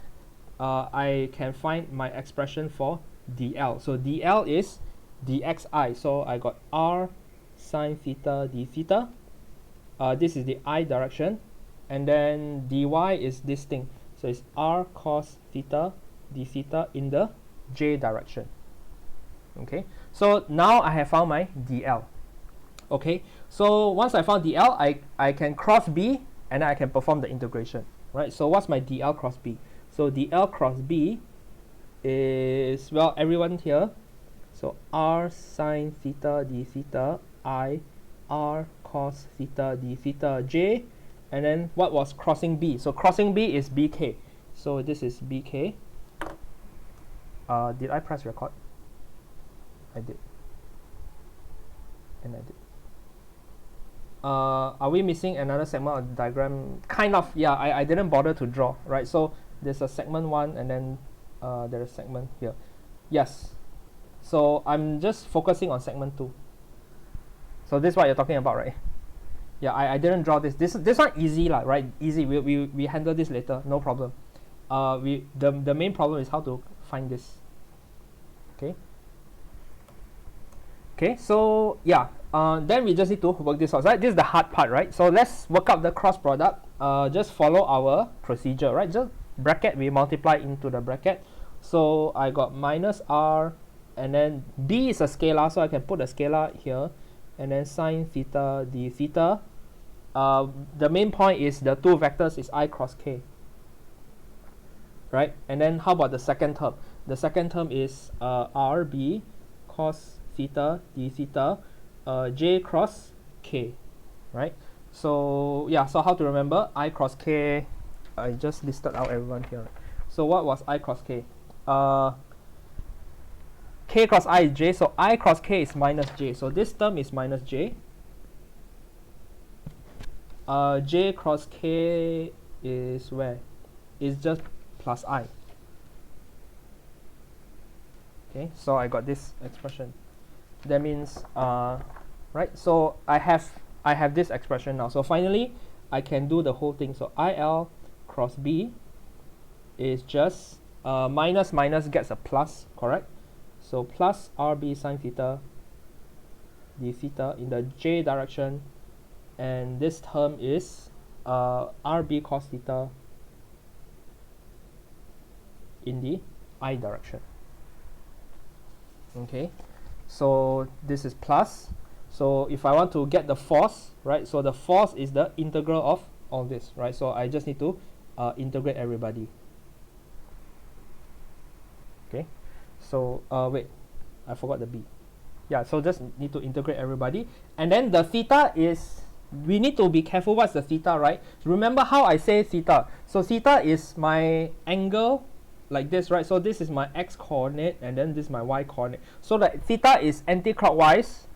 I can find my expression for dl. So dl is dxi. So I got r sine theta d theta. This is the I direction. And then dy is this thing. So it's r cos theta d theta in the j direction. Okay. So now I have found my dl. Okay. So once I found dl, I can cross b and I can perform the integration. Right. So what's my dl cross b? So dl cross b is, well, everyone here. So r sine theta d theta I, r cos theta d theta j, and then what was crossing b? So crossing b is bk. So this is bk. Did I press record? I did. And I did. Are we missing another segment of the diagram? Kind of, yeah, I didn't bother to draw, right? So there's a segment 1 and then there's a segment here. Yes. So I'm just focusing on segment 2. So this is what you're talking about, right? Yeah, I didn't draw this. This one easy, right? Easy. We handle this later, no problem. The main problem is how to find this. Okay. Okay, so yeah, then we just need to work this out. Right? This is the hard part, right? So let's work out the cross product. Just follow our procedure, right? Just bracket, we multiply into the bracket. So I got minus r, and then b is a scalar, so I can put a scalar here, and then sine theta d theta. The main point is the two vectors is I cross k, right? And then how about the second term? The second term is rb cos theta d theta j cross k, right? So yeah, so how to remember I cross k? I just listed out everyone here. So what was I cross k? K cross I is j, so I cross k is minus j. So this term is minus j. J cross k is where? Is just plus I. Okay, so I got this expression. That means, right? So I have this expression now. So finally, I can do the whole thing. So IL cross B is just minus minus gets a plus, correct? So plus RB sine theta d theta in the j direction, and this term is RB cos theta in the I direction. Okay, so this is plus. So if I want to get the force, right, so the force is the integral of all this, right? So I just need to integrate everybody. Okay, so wait, I forgot the B. Yeah, so just need to integrate everybody. And then the theta is, we need to be careful what's the theta, right? Remember how I say theta. So theta is my angle like this, right? So this is my x coordinate and then this is my y coordinate. So that theta is anti-clockwise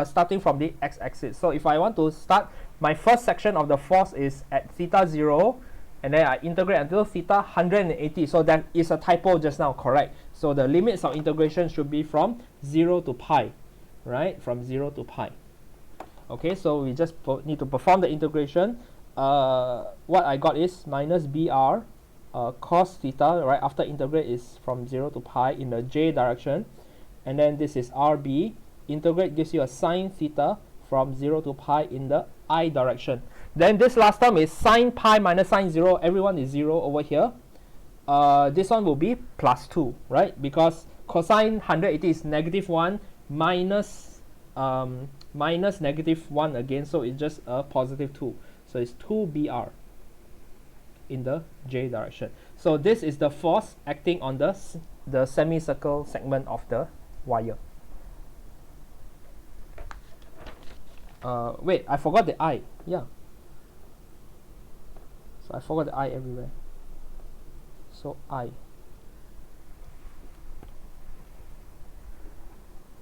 starting from the x-axis. So if I want to start, my first section of the force is at theta 0, and then I integrate until theta 180. So that is a typo just now, correct? So the limits of integration should be from 0 to pi, right? From 0 to pi. Okay, so we just need to perform the integration. What I got is minus br cos theta, right? After integrate is from 0 to pi in the j direction. And then this is rb. Integrate gives you a sine theta from 0 to pi in the I direction. Then this last term is sine pi minus sine 0. Everyone is 0 over here. This one will be plus 2, right? Because cosine 180 is negative 1 minus minus negative 1 again. So it's just a positive 2. So it's 2br in the j direction. So this is the force acting on the semicircle segment of the wire. Wait, I forgot the I. Yeah. So I forgot the I everywhere. So I.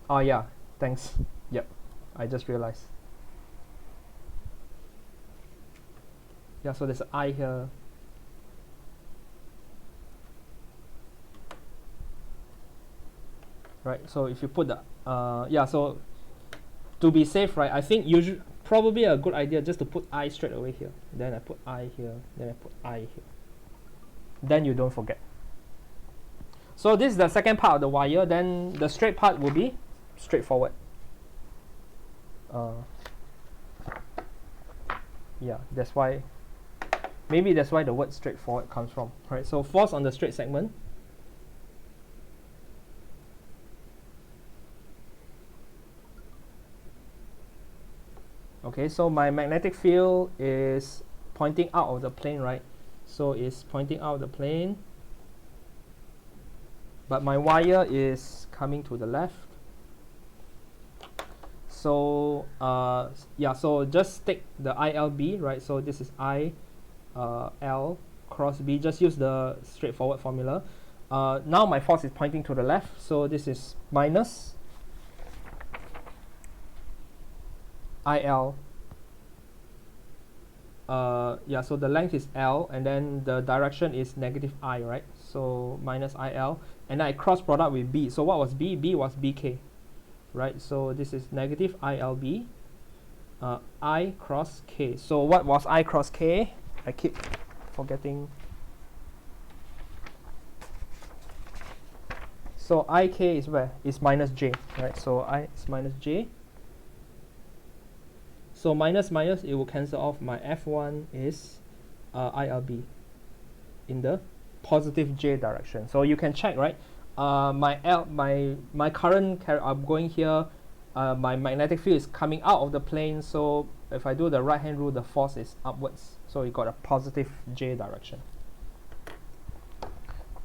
Oh yeah, thanks. Yep, I just realized. Yeah, so there's an I here. Right, so if you put the, yeah, so to be safe, right, I think usually probably a good idea just to put I straight away here. Then I put I here, then I put I here. Then you don't forget. So this is the second part of the wire. Then the straight part will be straightforward. Yeah, that's why, maybe that's why the word straightforward comes from, right? So force on the straight segment. Okay, so my magnetic field is pointing out of the plane, right? So it's pointing out of the plane, but my wire is coming to the left. So yeah, so just take the ILB, right? So this is L cross B. Just use the straightforward formula. Now my force is pointing to the left, so this is minus IL. Yeah, so the length is L, and then the direction is negative I, right? So minus IL, and then I cross product with B. So what was B? B was BK, right? So this is negative ILB, I cross K. So what was I cross K? I keep forgetting. So IK is where? It's minus J, right? So I is minus J. So minus minus, it will cancel off. My F1 is ILB in the positive J direction. So you can check, right? My current I'm going here. My magnetic field is coming out of the plane. So if I do the right hand rule, the force is upwards. So you got a positive J direction.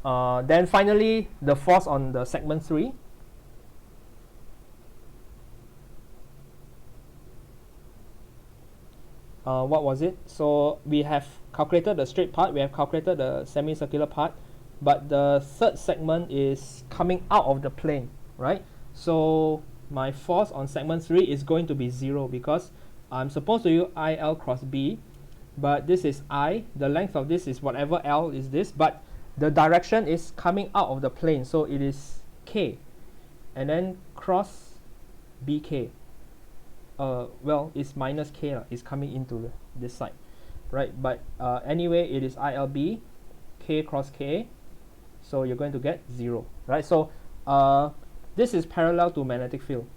Then finally, the force on the segment 3. What was it? So we have calculated the straight part, we have calculated the semicircular part. but the third segment is coming out of the plane, right? So my force on segment 3 is going to be 0 because I'm supposed to use IL cross B, but this is I, the length of this is whatever L is this, but the direction is coming out of the plane, so it is K, and then cross BK. Well, it's minus K, it's coming into this side, right? But anyway, it is ILB, K cross K, so you're going to get 0, right? So this is parallel to magnetic field,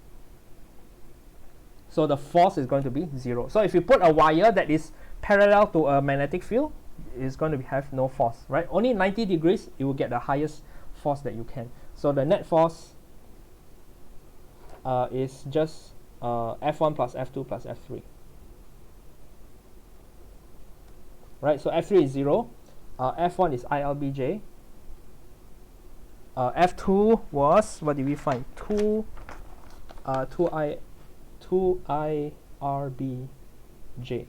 so the force is going to be 0. So if you put a wire that is parallel to a magnetic field, it's going to have no force, right? Only 90 degrees, it will get the highest force that you can. So the net force is just F1 plus F2 plus F3. Right, so F3 is 0, F1 is ILBJ, F2 was, what did we find? 2IRBJ.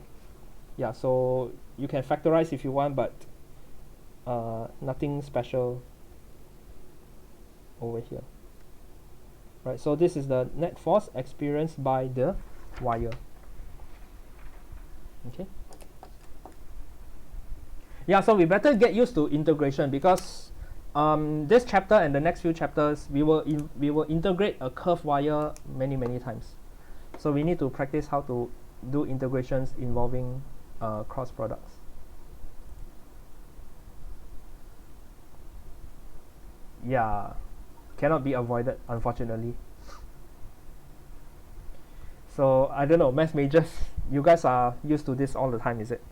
Yeah, so you can factorize if you want, but nothing special over here. Right, so this is the net force experienced by the wire. Okay. Yeah, so we better get used to integration because this chapter and the next few chapters we will integrate a curved wire many times. So we need to practice how to do integrations involving cross products. Yeah, cannot be avoided, unfortunately. So I don't know, math majors, you guys are used to this all the time, is it?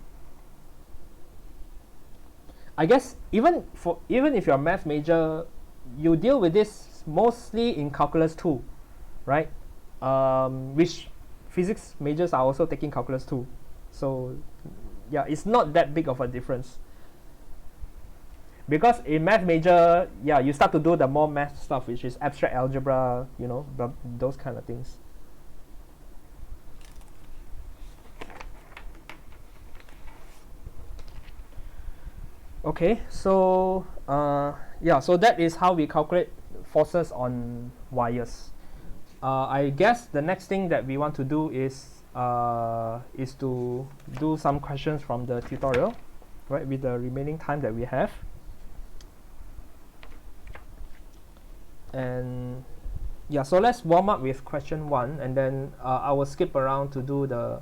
I guess even if you're a math major, you deal with this mostly in calculus 2, right? Which physics majors are also taking calculus 2. So yeah, it's not that big of a difference. Because in math major, yeah, you start to do the more math stuff, which is abstract algebra, you know, those kind of things. Okay, so yeah, so that is how we calculate forces on wires. I guess the next thing that we want to do is to do some questions from the tutorial, right, with the remaining time that we have. And yeah, so let's warm up with question 1, and then I will skip around to do the,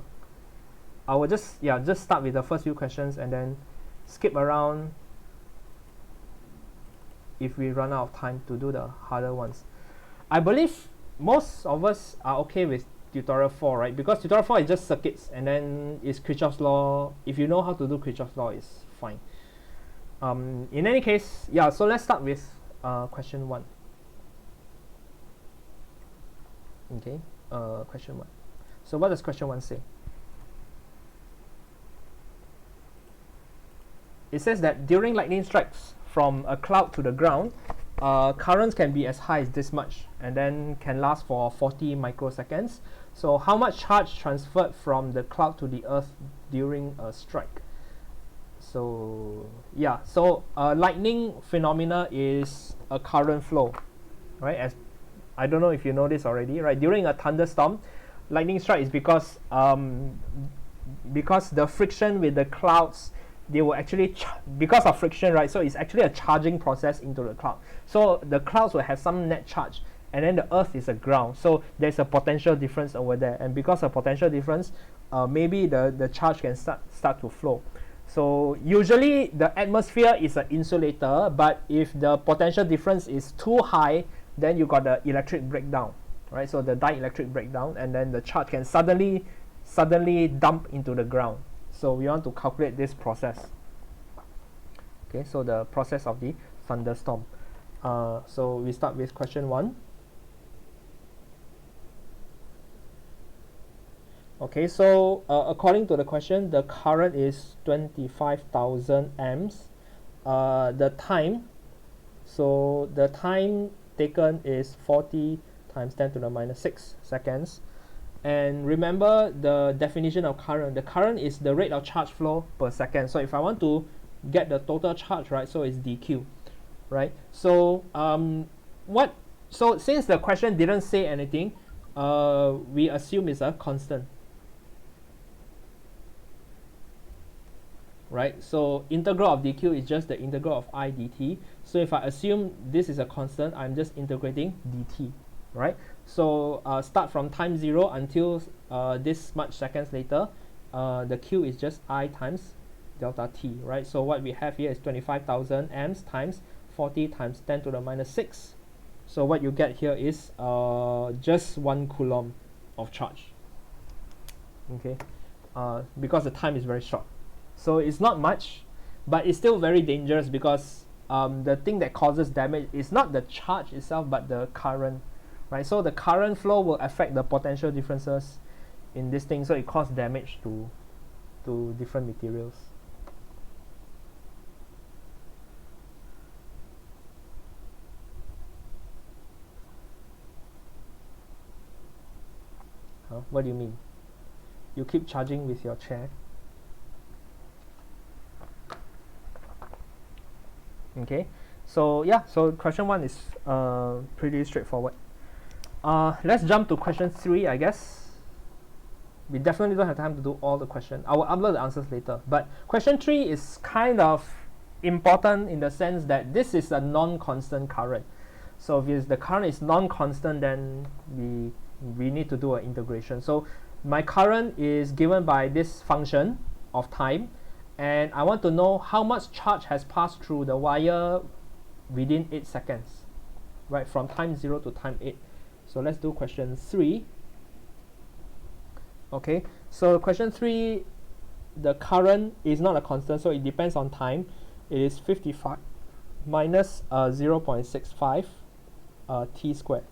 I will just start with the first few questions and then skip around if we run out of time to do the harder ones. I believe most of us are okay with tutorial 4, right? Because tutorial 4 is just circuits, and then it's Kirchhoff's law. If you know how to do Kirchhoff's law, it's fine. In any case, yeah, so let's start with question 1. Okay, question 1. So what does question 1 say? It says that during lightning strikes from a cloud to the ground, currents can be as high as this much and then can last for 40 microseconds. So how much charge transferred from the cloud to the earth during a strike? So yeah, so lightning phenomena is a current flow, right? As I don't know if you know this already, right? During a thunderstorm, lightning strike is because the friction with the clouds, they will actually because of friction, right? So it's actually a charging process into the cloud. So the clouds will have some net charge, and then the earth is a ground. So there's a potential difference over there, and because of potential difference, maybe the charge can start to flow. So usually the atmosphere is an insulator, but if the potential difference is too high, then you got the electric breakdown, right? So the dielectric breakdown, and then the charge can suddenly dump into the ground. So we want to calculate this process. Okay, so the process of the thunderstorm. So we start with question 1. Okay, so according to the question, the current is 25,000 amps. The time taken is 40 times 10 to the minus 6 seconds. And remember the definition of current. The current is the rate of charge flow per second. So if I want to get the total charge, right, so it's dq. right? So so since the question didn't say anything, we assume it's a constant, right? So integral of dq is just the integral of I dt. So if I assume this is a constant, I'm just integrating dt, right? So start from time 0 until this much seconds later, the q is just I times delta t, right? So what we have here is 25,000 amps times 40 times 10 to the minus 6. So what you get here is just 1 coulomb of charge, okay? Because the time is very short. So it's not much, but it's still very dangerous because the thing that causes damage is not the charge itself, but the current, right? So the current flow will affect the potential differences in this thing, so it causes damage to different materials. Huh? What do you mean? You keep charging with your chair? Okay, so yeah, so question 1 is pretty straightforward. Let's jump to question 3, I guess. We definitely don't have time to do all the questions. I will upload the answers later. But question 3 is kind of important in the sense that this is a non-constant current. So if the current is non-constant, then we need to do an integration. So my current is given by this function of time, and I want to know how much charge has passed through the wire within 8 seconds, right, from time 0 to time 8. So let's do question 3. Okay, so question 3, the current is not a constant, so it depends on time. It is 55 minus 0.65 t squared,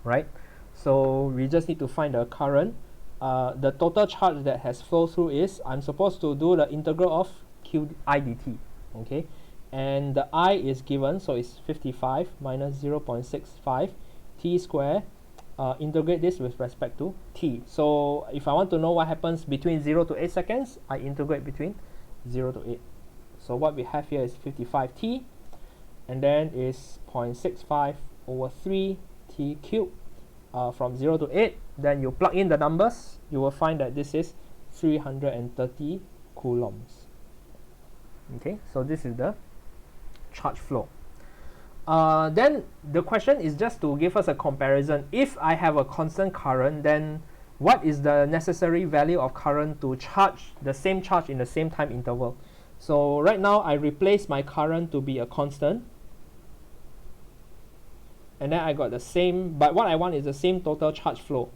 right? So we just need to find the current. The total charge that has flowed through is, I'm supposed to do the integral of q I dt, okay? And the I is given, so it's 55 minus 0.65 t squared. Integrate this with respect to t. So if I want to know what happens between 0 to 8 seconds, I integrate between 0 to 8. So what we have here is 55t, and then is 0.65 over 3 t cubed. From 0 to 8, then you plug in the numbers, you will find that this is 330 coulombs. Okay, so this is the charge flow. Then the question is just to give us a comparison. If I have a constant current, then what is the necessary value of current to charge the same charge in the same time interval? So right now I replace my current to be a constant, and then I got the same, but what I want is the same total charge flow.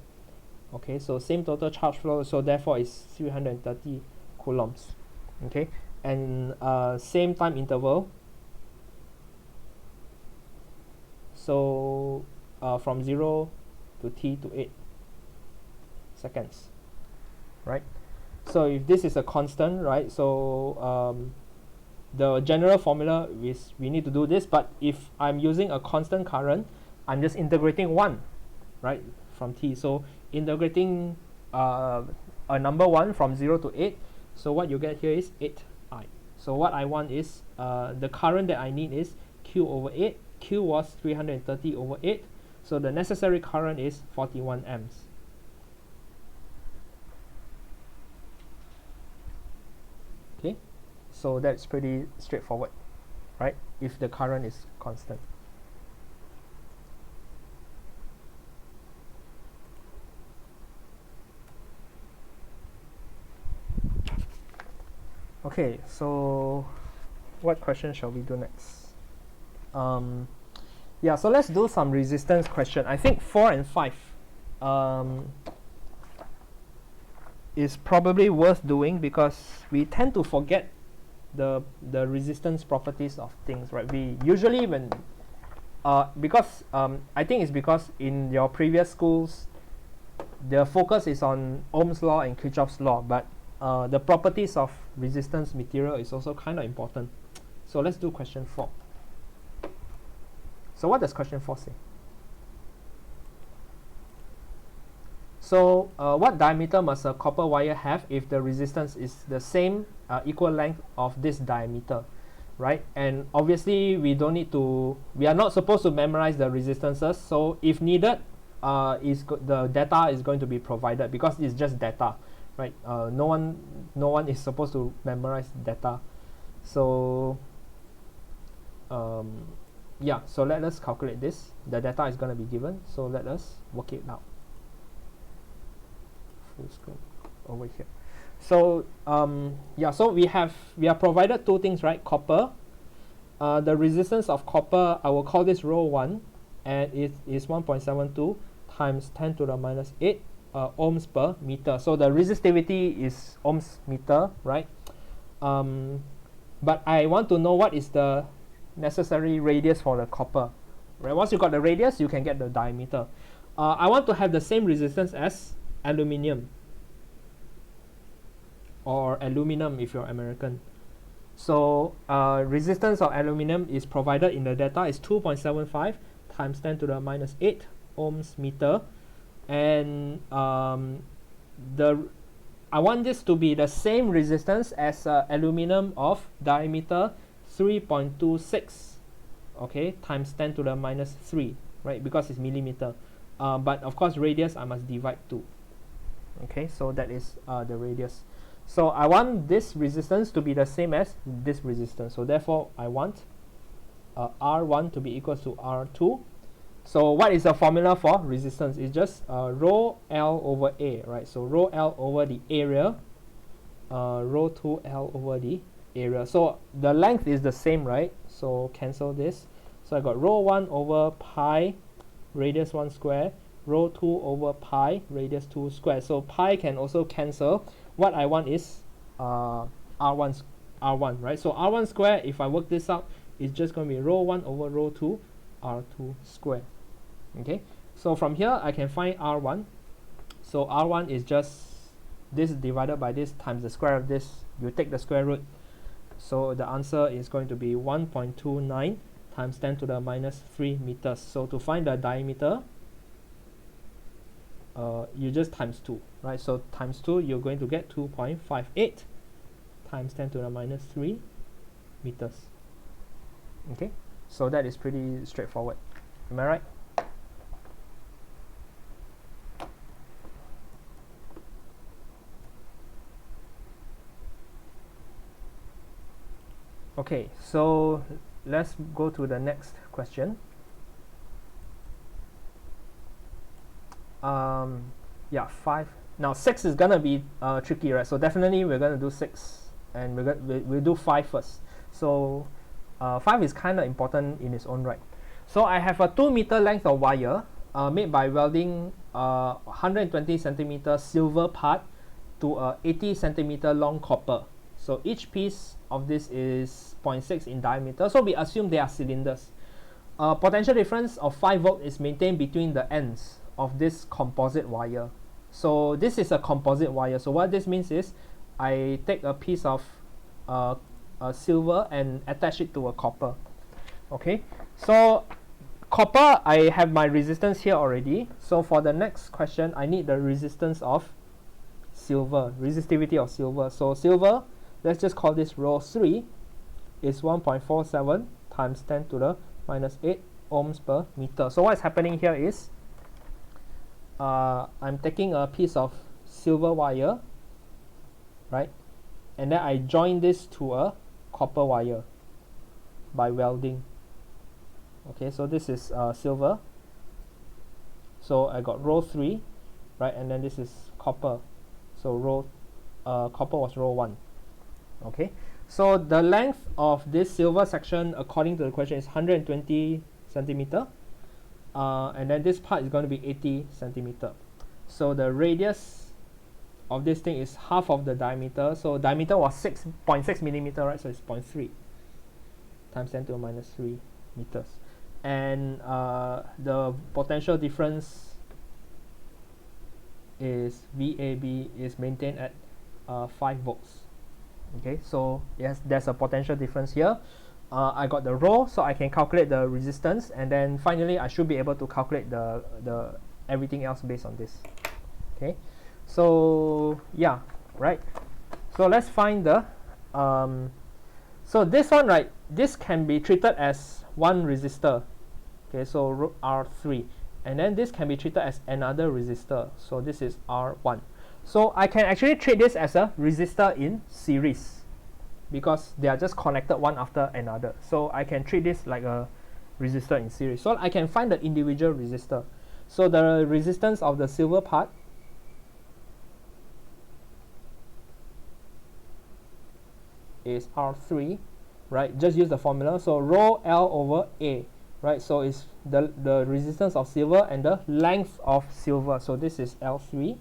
Okay, so same total charge flow, so therefore it's 330 coulombs. Okay, and same time interval. So from 0 to t to 8 seconds, right? So if this is a constant, right, so the general formula is we need to do this, but if I'm using a constant current, I'm just integrating 1, right, from t. So integrating a number 1 from 0 to 8, so what you get here is 8i. So what I want is the current that I need is q over 8. Q was 330 over 8, so the necessary current is 41 amps. Okay, so that's pretty straightforward, right, if the current is constant. Okay, so what question shall we do next? Yeah, so let's do some resistance question. I think 4 and 5 is probably worth doing because we tend to forget the resistance properties of things, right? We usually when because I think it's because in your previous schools the focus is on Ohm's law and Kirchhoff's law, but the properties of resistance material is also kind of important. So let's do question 4. So what does question 4 say? So what diameter must a copper wire have if the resistance is the same equal length of this diameter? right? And obviously we are not supposed to memorize the resistances, so if needed, the data is going to be provided because it's just data, right? No one is supposed to memorize data. So yeah, so let us calculate this. The data is going to be given, so let us work it out. Full screen over here. So yeah, so we are provided two things, right? Copper, the resistance of copper, I will call this rho 1, and it is 1.72 times 10 to the minus 8 ohms per meter. So the resistivity is ohms meter, right? But I want to know what is the necessary radius for the copper, right? Once you got the radius, you can get the diameter. I want to have the same resistance as aluminium, or aluminum if you're American. So resistance of aluminum is provided in the data is 2.75 times 10 to the minus 8 ohms meter, and I want this to be the same resistance as aluminum of diameter 3.26, okay, times 10 to the minus 3, right, because it's millimeter. But of course radius I must divide 2. Okay, so that is the radius. So I want this resistance to be the same as this resistance. So therefore I want R1 to be equal to R2. So what is the formula for resistance? It's just rho L over A, right? So rho L over the area, rho 2L over the area. So the length is the same, right? So cancel this. So I got rho 1 over pi radius 1 square, rho 2 over pi radius 2 square. So pi can also cancel. What I want is R1, right? So R1 square, if I work this out, it's just going to be rho 1 over rho 2 R2 square. Okay, so from here I can find R1. So R1 is just this divided by this times the square of this. You take the square root. So the answer is going to be 1.29 times 10 to the minus 3 meters. So to find the diameter, you just times 2, right? So times 2, you're going to get 2.58 times 10 to the minus 3 meters. Okay, so that is pretty straightforward. Am I right? Okay, so let's go to the next question. Yeah, 5. Now 6 is gonna be tricky, right? So definitely we're gonna do 6, and we'll do 5 first. So 5 is kind of important in its own right. So I have a 2 meter length of wire made by welding 120 centimeter silver part to a 80 centimeter long copper. So each piece of this is 0.6 in diameter. So we assume they are cylinders. Potential difference of 5 volt is maintained between the ends of this composite wire. So this is a composite wire. So what this means is I take a piece of silver and attach it to a copper. Okay, so copper, I have my resistance here already. So for the next question, I need the resistance of silver, resistivity of silver. So silver, let's just call this rho 3, is 1.47 times 10 to the minus 8 ohms per meter. So what's happening here is I'm taking a piece of silver wire, right, and then I join this to a copper wire by welding. Okay, so this is silver, so I got rho 3, right, and then this is copper, so copper was rho 1. Okay, so the length of this silver section according to the question is 120 centimeter, and then this part is going to be 80 centimeter. So the radius of this thing is half of the diameter. So diameter was 6.6 millimeter, right? So it's 0.3 times 10 to the minus 3 meters. And the potential difference is VAB is maintained at 5 volts. Okay, so yes, there's a potential difference here. I got the rho, so I can calculate the resistance, and then finally I should be able to calculate the everything else based on this. Okay, so yeah, right. So let's find the So this one, right, this can be treated as one resistor. Okay, so R3. And then this can be treated as another resistor. So this is R1. So I can actually treat this as a resistor in series because they are just connected one after another. So I can treat this like a resistor in series. So I can find the individual resistor. So the resistance of the silver part is R3, right? Just use the formula. So rho L over A, right? So it's the resistance of silver and the length of silver. So this is L3.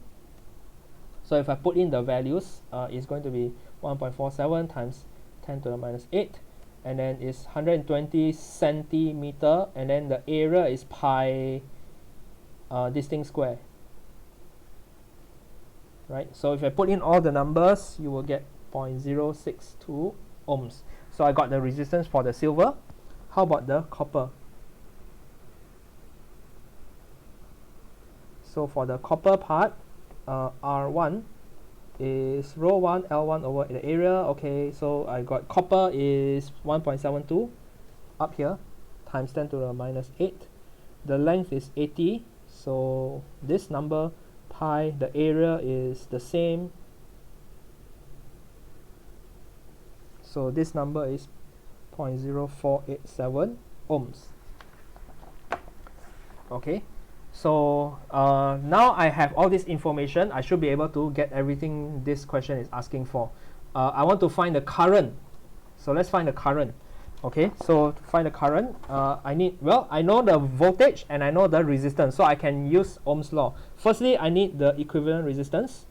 So if I put in the values, it's going to be 1.47 times 10 to the minus 8, and then it's 120 centimeter, and then the area is pi this thing square, right? So if I put in all the numbers, you will get 0.062 ohms. So I got the resistance for the silver. How about the copper? So for the copper part, R1 is rho 1 L1 over the area. Okay, so I got copper is 1.72 up here times 10 to the minus 8. The length is 80. So this number pi, the area is the same. So this number is 0.0487 ohms. Okay. So now I have all this information. I should be able to get everything this question is asking for. I want to find the current. So let's find the current. Okay, so to find the current, I know the voltage and I know the resistance. So I can use Ohm's law. Firstly, I need the equivalent resistance.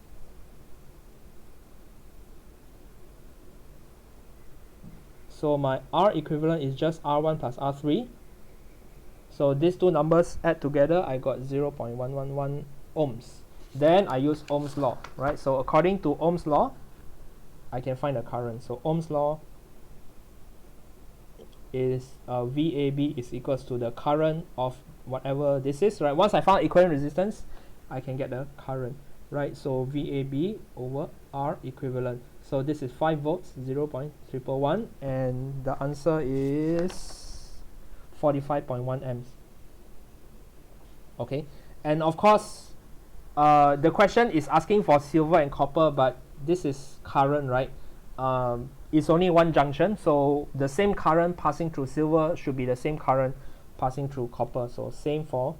So my R equivalent is just R1 plus R3. So these two numbers add together, I got 0.111 ohms. Then I use Ohm's law, right? So according to Ohm's law, I can find the current. So Ohm's law is VAB is equals to the current of whatever this is, right? Once I found equivalent resistance, I can get the current, right? So VAB over R equivalent. So this is 5 volts, 0.111, and the answer is 45.1 amps. Okay, and of course the question is asking for silver and copper, but this is current, right? It's only one junction, so the same current passing through silver should be the same current passing through copper. So same for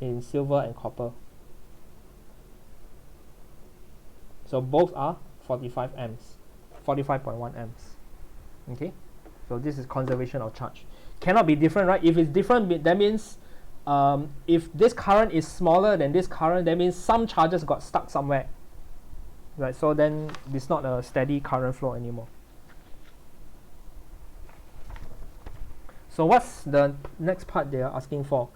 in silver and copper. So both are 45 amps, 45.1 amps. Okay, so this is conservation of charge. Cannot be different, right? If it's different, that means if this current is smaller than this current, that means some charges got stuck somewhere, right? So then it's not a steady current flow anymore. So what's the next part they are asking for?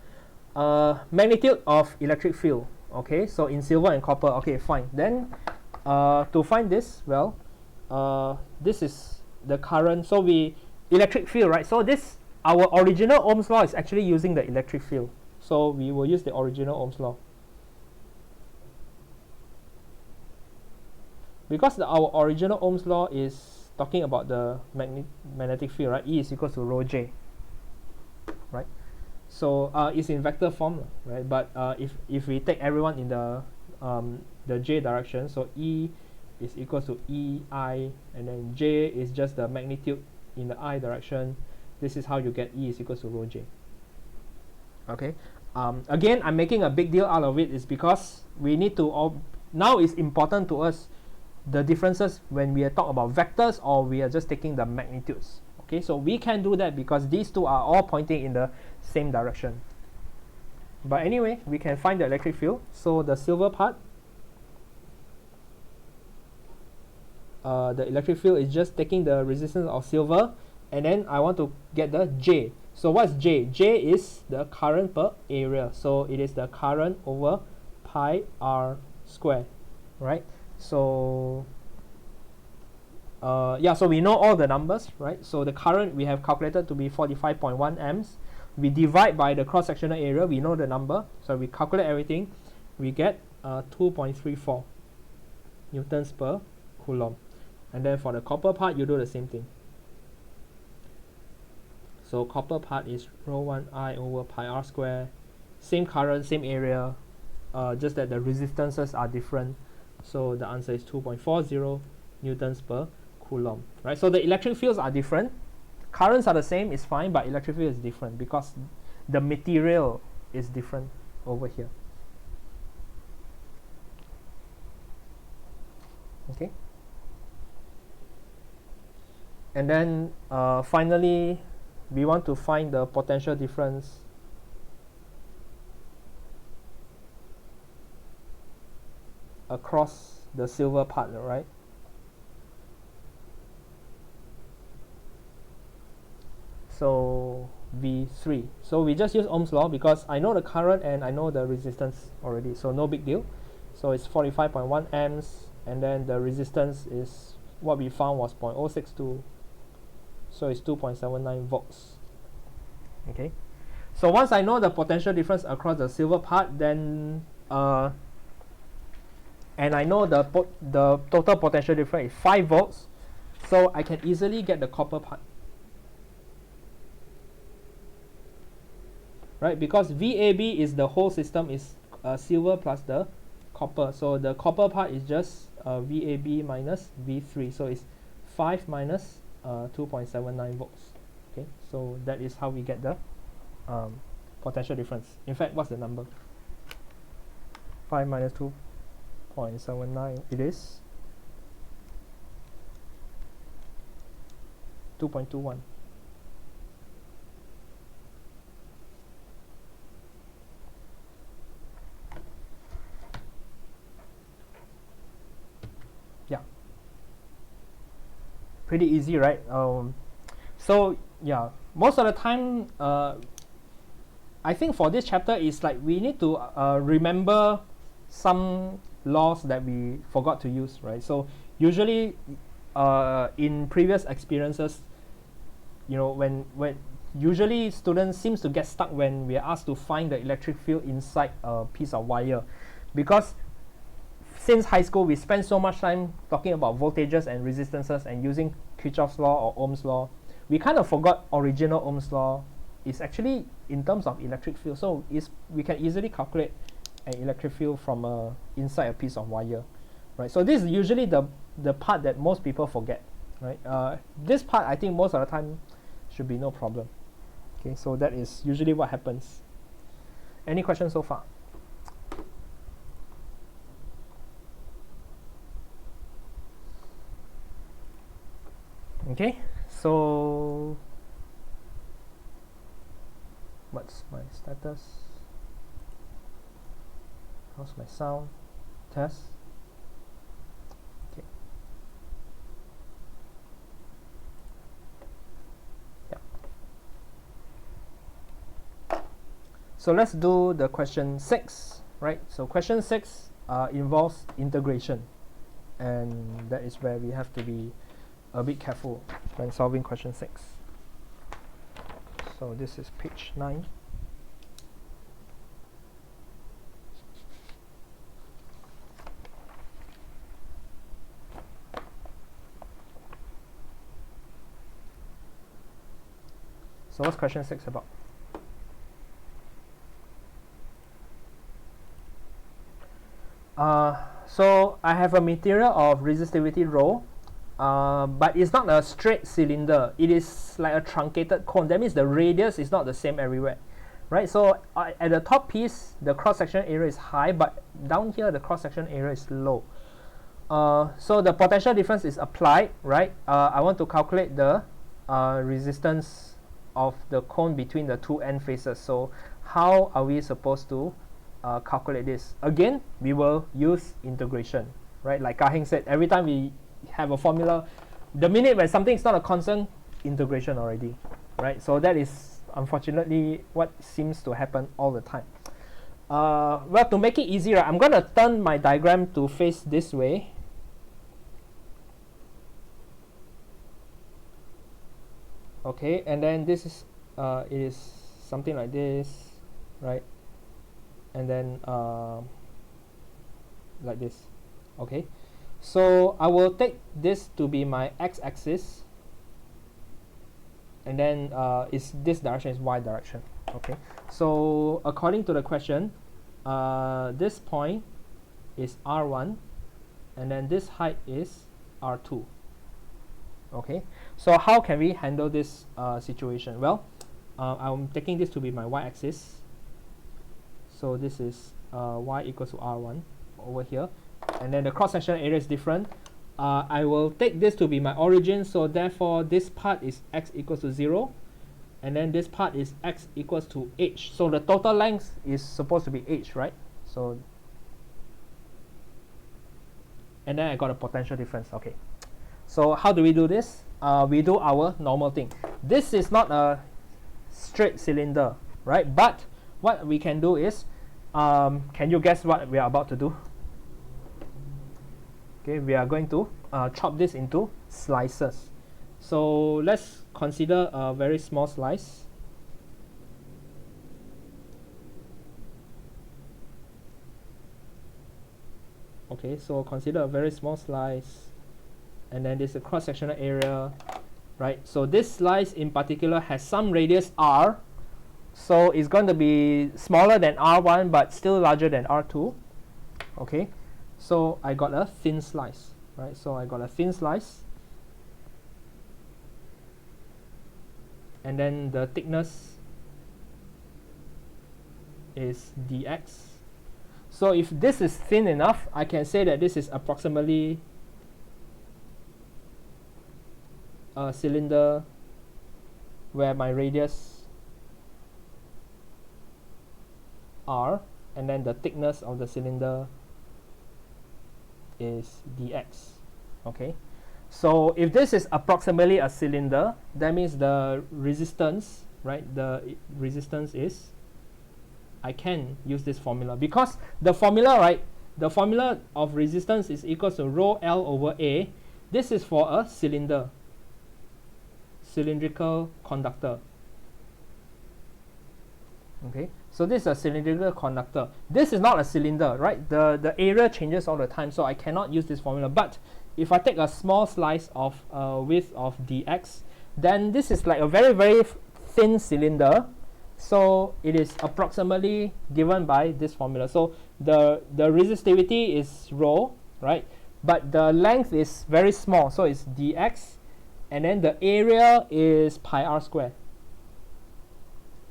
Magnitude of electric field. Okay, so in silver and copper. Okay, fine. Then to find this, well, this is the current. So electric field, right? So this, our original Ohm's law is actually using the electric field. So we will use the original Ohm's law. Because our original Ohm's law is talking about the magnetic field, right? E is equal to rho J, right? So it's in vector form, right? But if we take everyone in the J direction, so E is equal to EI, and then J is just the magnitude in the I direction. This is how you get E is equal to rho J. Okay. Again, I'm making a big deal out of it is because we need to now it's important to us the differences when we are talking about vectors or we are just taking the magnitudes. Okay, so we can do that because these two are all pointing in the same direction. But anyway, we can find the electric field. So the silver part, the electric field is just taking the resistance of silver, and then I want to get the J. So what's J? J is the current per area. So it is the current over pi R square, right? So yeah, so we know all the numbers, right? So the current we have calculated to be 45.1 amps. We divide by the cross-sectional area, we know the number. So we calculate everything, we get 2.34 newtons per coulomb. And then for the copper part, you do the same thing. So copper part is rho 1 I over pi r square. Same current, same area, just that the resistances are different. So the answer is 2.40 newtons per coulomb, right? So the electric fields are different. Currents are the same, it's fine, but electric field is different because the material is different over here. Okay. And then finally, we want to find the potential difference across the silver part, right? So V3. So we just use Ohm's law because I know the current and I know the resistance already, so no big deal. So it's 45.1 amps, and then the resistance is what we found was 0.062, so it's 2.79 volts. Okay, so once I know the potential difference across the silver part, then and I know the total potential difference is 5 volts, so I can easily get the copper part. Right, because VAB is the whole system is silver plus the copper, so the copper part is just VAB minus V3, so it's 5 minus 2.79 volts. Okay, so that is how we get the potential difference. In fact, what's the number? 5 minus 2.79, it is 2.21. Yeah, pretty easy, right? So yeah, most of the time I think for this chapter is like we need to remember some laws that we forgot to use, right? So usually in previous experiences, you know, when usually students seems to get stuck when we are asked to find the electric field inside a piece of wire, because since high school we spend so much time talking about voltages and resistances and using Kirchhoff's law or Ohm's law, we kind of forgot original Ohm's law is actually in terms of electric field. So we can easily calculate an electric field from inside a piece of wire, right? So this is usually the part that most people forget, right? This part I think most of the time should be no problem. Okay, so that is usually what happens. Any questions so far? Okay, so what's my status? How's my sound? Test. Okay. Yeah. So let's do the question 6, right? So question 6 involves integration, and that is where we have to be a bit careful when solving question 6. So this is page 9. So what's question 6 about? So I have a material of resistivity rho, but it's not a straight cylinder. It is like a truncated cone. That means the radius is not the same everywhere, right? So at the top piece, the cross-section area is high, but down here, the cross-section area is low. So the potential difference is applied, right? I want to calculate the resistance of the cone between the two end faces. So how are we supposed to calculate this? Again, we will use integration, right? Like Ka-Heng said, every time we have a formula, the minute when something is not a constant, integration already, right? So that is unfortunately what seems to happen all the time. Well, to make it easier, I'm going to turn my diagram to face this way. Okay, and then this is it is something like this, right? And then like this. Okay, So I will take this to be my x-axis, and then is this direction is y direction. Okay, so according to the question, this point is r1, and then this height is r2. Okay, so how can we handle this situation? Well, I'm taking this to be my y-axis. So this is y equals to r1 over here, and then the cross-sectional area is different. I will take this to be my origin, so therefore this part is x equals to 0, and then this part is x equals to h. So the total length is supposed to be h, right? So, and then I got a potential difference. Okay, so how do we do this? We do our normal thing. This is not a straight cylinder, right? But what we can do is, can you guess what we are about to do? Okay, we are going to chop this into slices. So let's consider a very small slice. Okay, so consider a very small slice, and then there's a cross-sectional area, right? So this slice in particular has some radius r, so it's going to be smaller than r1 but still larger than r2. Okay, so I got a thin slice, right? So I got a thin slice, and then the thickness is dx. So if this is thin enough, I can say that this is approximately a cylinder where my radius r, and then the thickness of the cylinder is dx. Okay, so if this is approximately a cylinder, that means the resistance, right, the resistance is, I can use this formula, because the formula, right, the formula of resistance is equal to rho L over A. This is for a cylinder, cylindrical conductor. Okay, so this is a cylindrical conductor. This is not a cylinder, right? The area changes all the time, so I cannot use this formula. But if I take a small slice of width of dx, then this is like a very, very thin cylinder. So it is approximately given by this formula. So the resistivity is rho, right? But the length is very small, so it's dx, and then the area is pi r squared.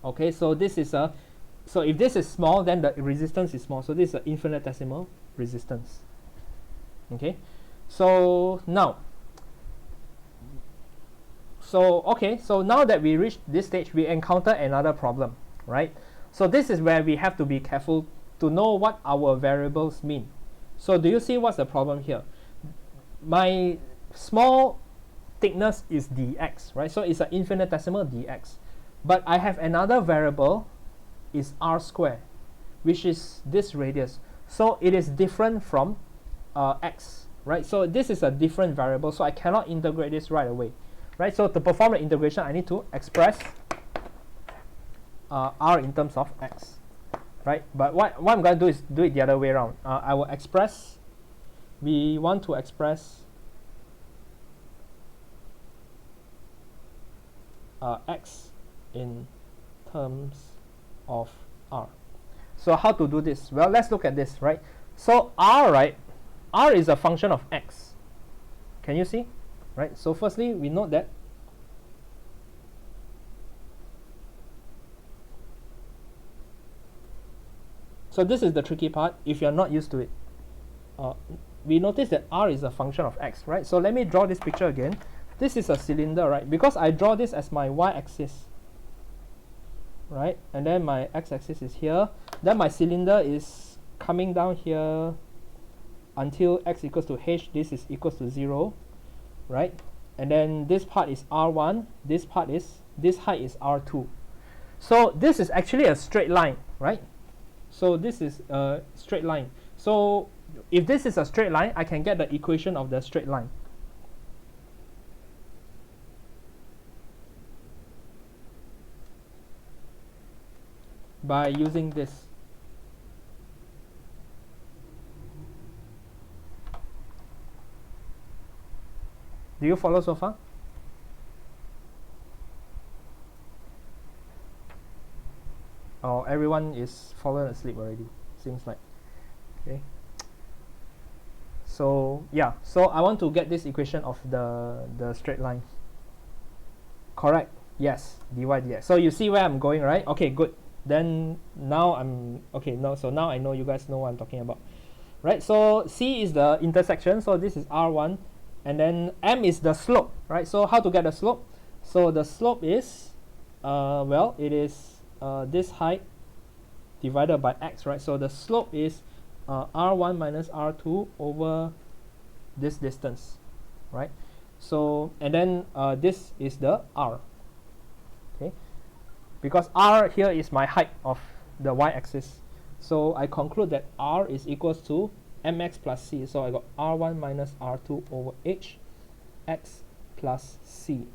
Okay, so this is a, so if this is small, then the resistance is small. So this is an infinitesimal resistance. Okay, so now, so now that we reached this stage, we encounter another problem, right? So this is where we have to be careful to know what our variables mean. So do you see what's the problem here? My small thickness is dx, right? So it's an infinitesimal dx. But I have another variable is r squared, which is this radius. So it is different from x, right? So this is a different variable, so I cannot integrate this right away, right? So to perform the integration, I need to express r in terms of x, right? But what I'm going to do is do it the other way around. I will express, we want to express x in terms of r. So how to do this? Well, let's look at this, right? So r, right, r is a function of x. Can you see? Right? So firstly, we note that so this is the tricky part if you're not used to it. We notice that r is a function of x, right? So let me draw this picture again. This is a cylinder, right? Because I draw this as my y-axis, right? And then my x-axis is here. Then my cylinder is coming down here until x equals to h. This is equals to 0, right? And then this part is r1. This part is, this height is r2. So this is actually a straight line, right? So this is a straight line. So if this is a straight line, I can get the equation of the straight line by using this. Do you follow so far? Oh, everyone is fallen asleep already, seems like. Okay. So yeah, so I want to get this equation of the straight line. Correct. Yes, dy dx. So you see where I'm going, right? Okay, good. Then now I'm okay. No, so now I know you guys know what I'm talking about, right? So C is the intersection. So this is R1, and then M is the slope, right? So how to get the slope? So the slope is, well, it is this height divided by x, right? So the slope is R1 minus R2 over this distance, right? So, and then this is the R, okay? Because R here is my height of the y-axis. So I conclude that R is equals to mx plus c. So I got R1 minus R2 over h, x plus c.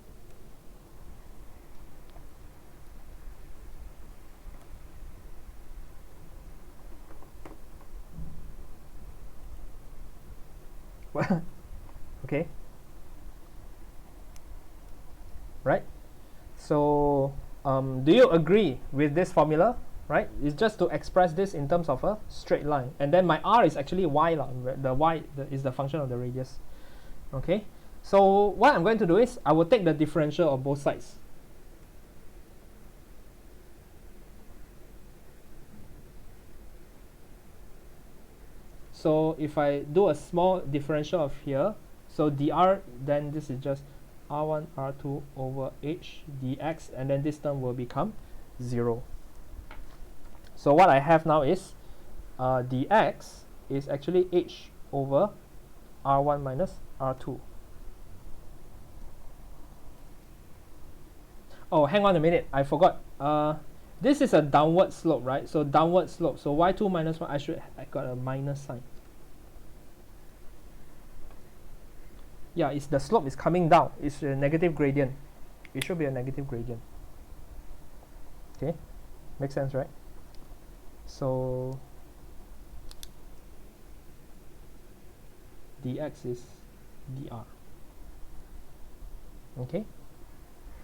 Okay, right? So do you agree with this formula, right? It's just to express this in terms of a straight line, and then my r is actually y, the y is the function of the radius. Okay, so what I'm going to do is I will take the differential of both sides. So if I do a small differential of here, so dr, then this is just r1 r2 over h dx, and then this term will become 0. So what I have now is dx is actually h over r1 minus r2. Oh, hang on a minute, I forgot. This is a downward slope, right? So downward slope, so y2 minus 1, I got a minus sign. Yeah, it's the slope is coming down. It's a negative gradient. It should be a negative gradient. Okay, makes sense, right? So dx is dr. Okay,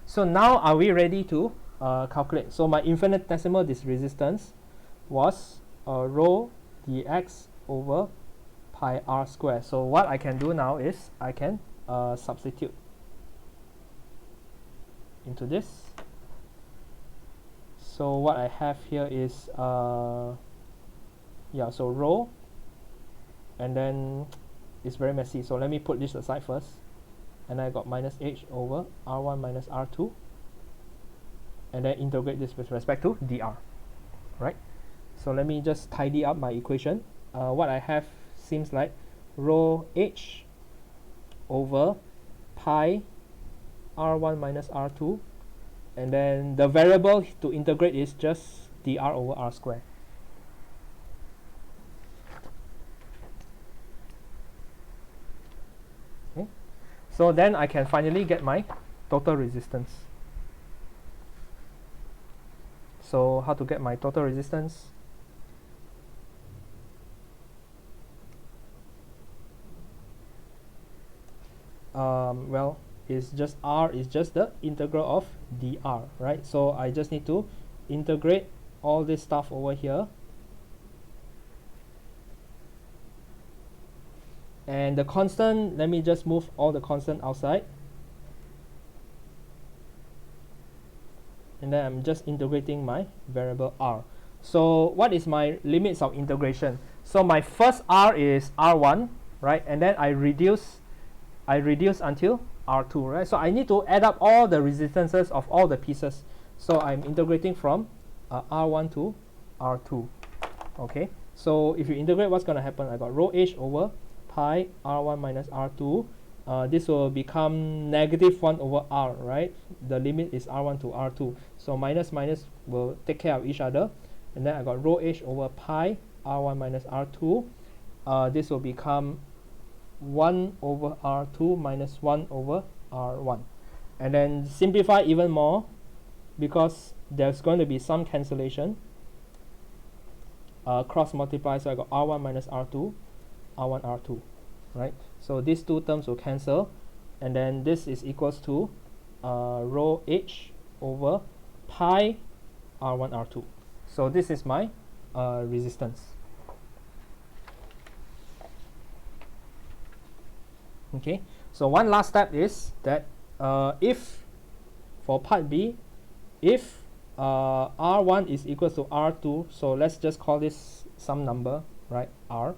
so now are we ready to calculate? So my infinitesimal resistance was rho dx over pi r square. So what I can do now is I can substitute into this. So what I have here is yeah, so rho, and then it's very messy, so let me put this aside first, and I got minus h over r1 minus r2, and then integrate this with respect to dr, right? So let me just tidy up my equation. What I have seems like rho h over pi r1 minus r2, and then the variable to integrate is just dr over r square. Okay, so then I can finally get my total resistance. So how to get my total resistance? Well, it's just r is just the integral of dr, right? So I just need to integrate all this stuff over here, and the constant, let me just move all the constant outside, and then I'm just integrating my variable r. So what is my limits of integration? So my first r is r1, right? And then I reduce until r2, right? So I need to add up all the resistances of all the pieces. So I'm integrating from r1 to r2. Okay, so if you integrate, what's going to happen? I got rho h over pi r1 minus r2. This will become negative 1 over r, right? The limit is r1 to r2. So minus minus will take care of each other. And then I got rho h over pi r1 minus r2. This will become 1 over r2 minus 1 over r1. And then simplify even more, because there's going to be some cancellation. Cross multiply, so I got r1 minus r2, r1 r2, right? So these two terms will cancel, and then this is equals to rho h over pi r1 r2. So this is my resistance. Okay, so one last step is that if for part B, if R1 is equal to R2, so let's just call this some number, right, R,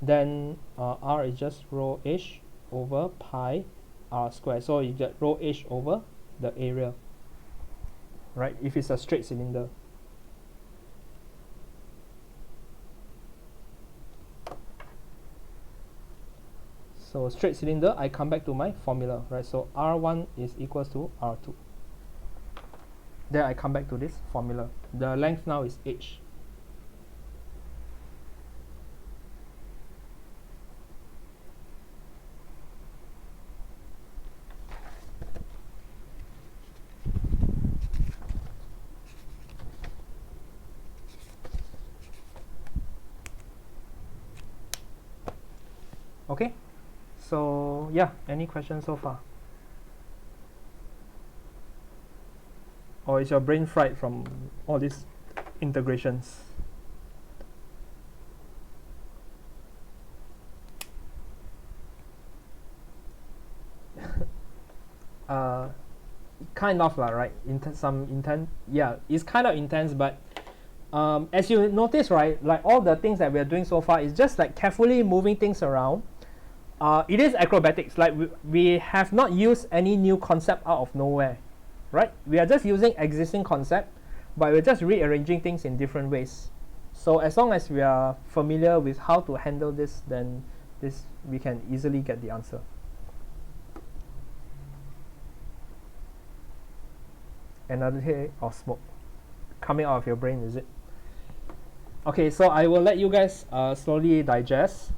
then R is just rho h over pi r squared. So you get rho h over the area, right, if it's a straight cylinder. So straight cylinder, I come back to my formula, right? So R1 is equals to R2. Then I come back to this formula. The length now is h. Okay, so yeah, any questions so far? Or is your brain fried from all these integrations? Kind of lah, right? Some intense, yeah, it's kind of intense, but as you notice, right, like all the things that we are doing so far is just like carefully moving things around. It is acrobatics, like we have not used any new concept out of nowhere, right? We are just using existing concept, but we're just rearranging things in different ways. So as long as we are familiar with how to handle this, then we can easily get the answer. Another hit of smoke coming out of your brain, is it? Okay, so I will let you guys slowly digest.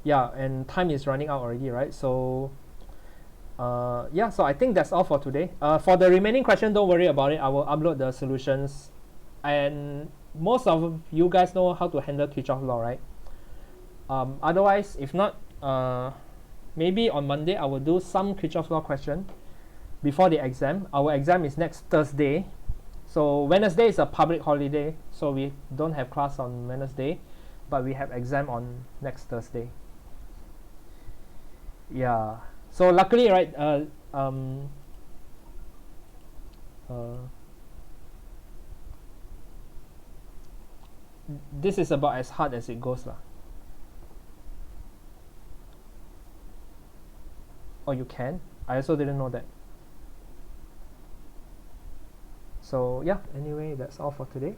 Yeah, and time is running out already, right? So yeah, so I think that's all for today. For the remaining question, don't worry about it. I will upload the solutions, and most of you guys know how to handle Kirchhoff law, right? Otherwise, if not, maybe on Monday I will do some Kirchhoff law question before the exam. Our exam is next Thursday, so Wednesday is a public holiday, so we don't have class on Wednesday, but we have exam on next Thursday. Yeah, so luckily, right, this is about as hard as it goes lah. Oh, you can? I also didn't know that. So yeah, anyway, that's all for today.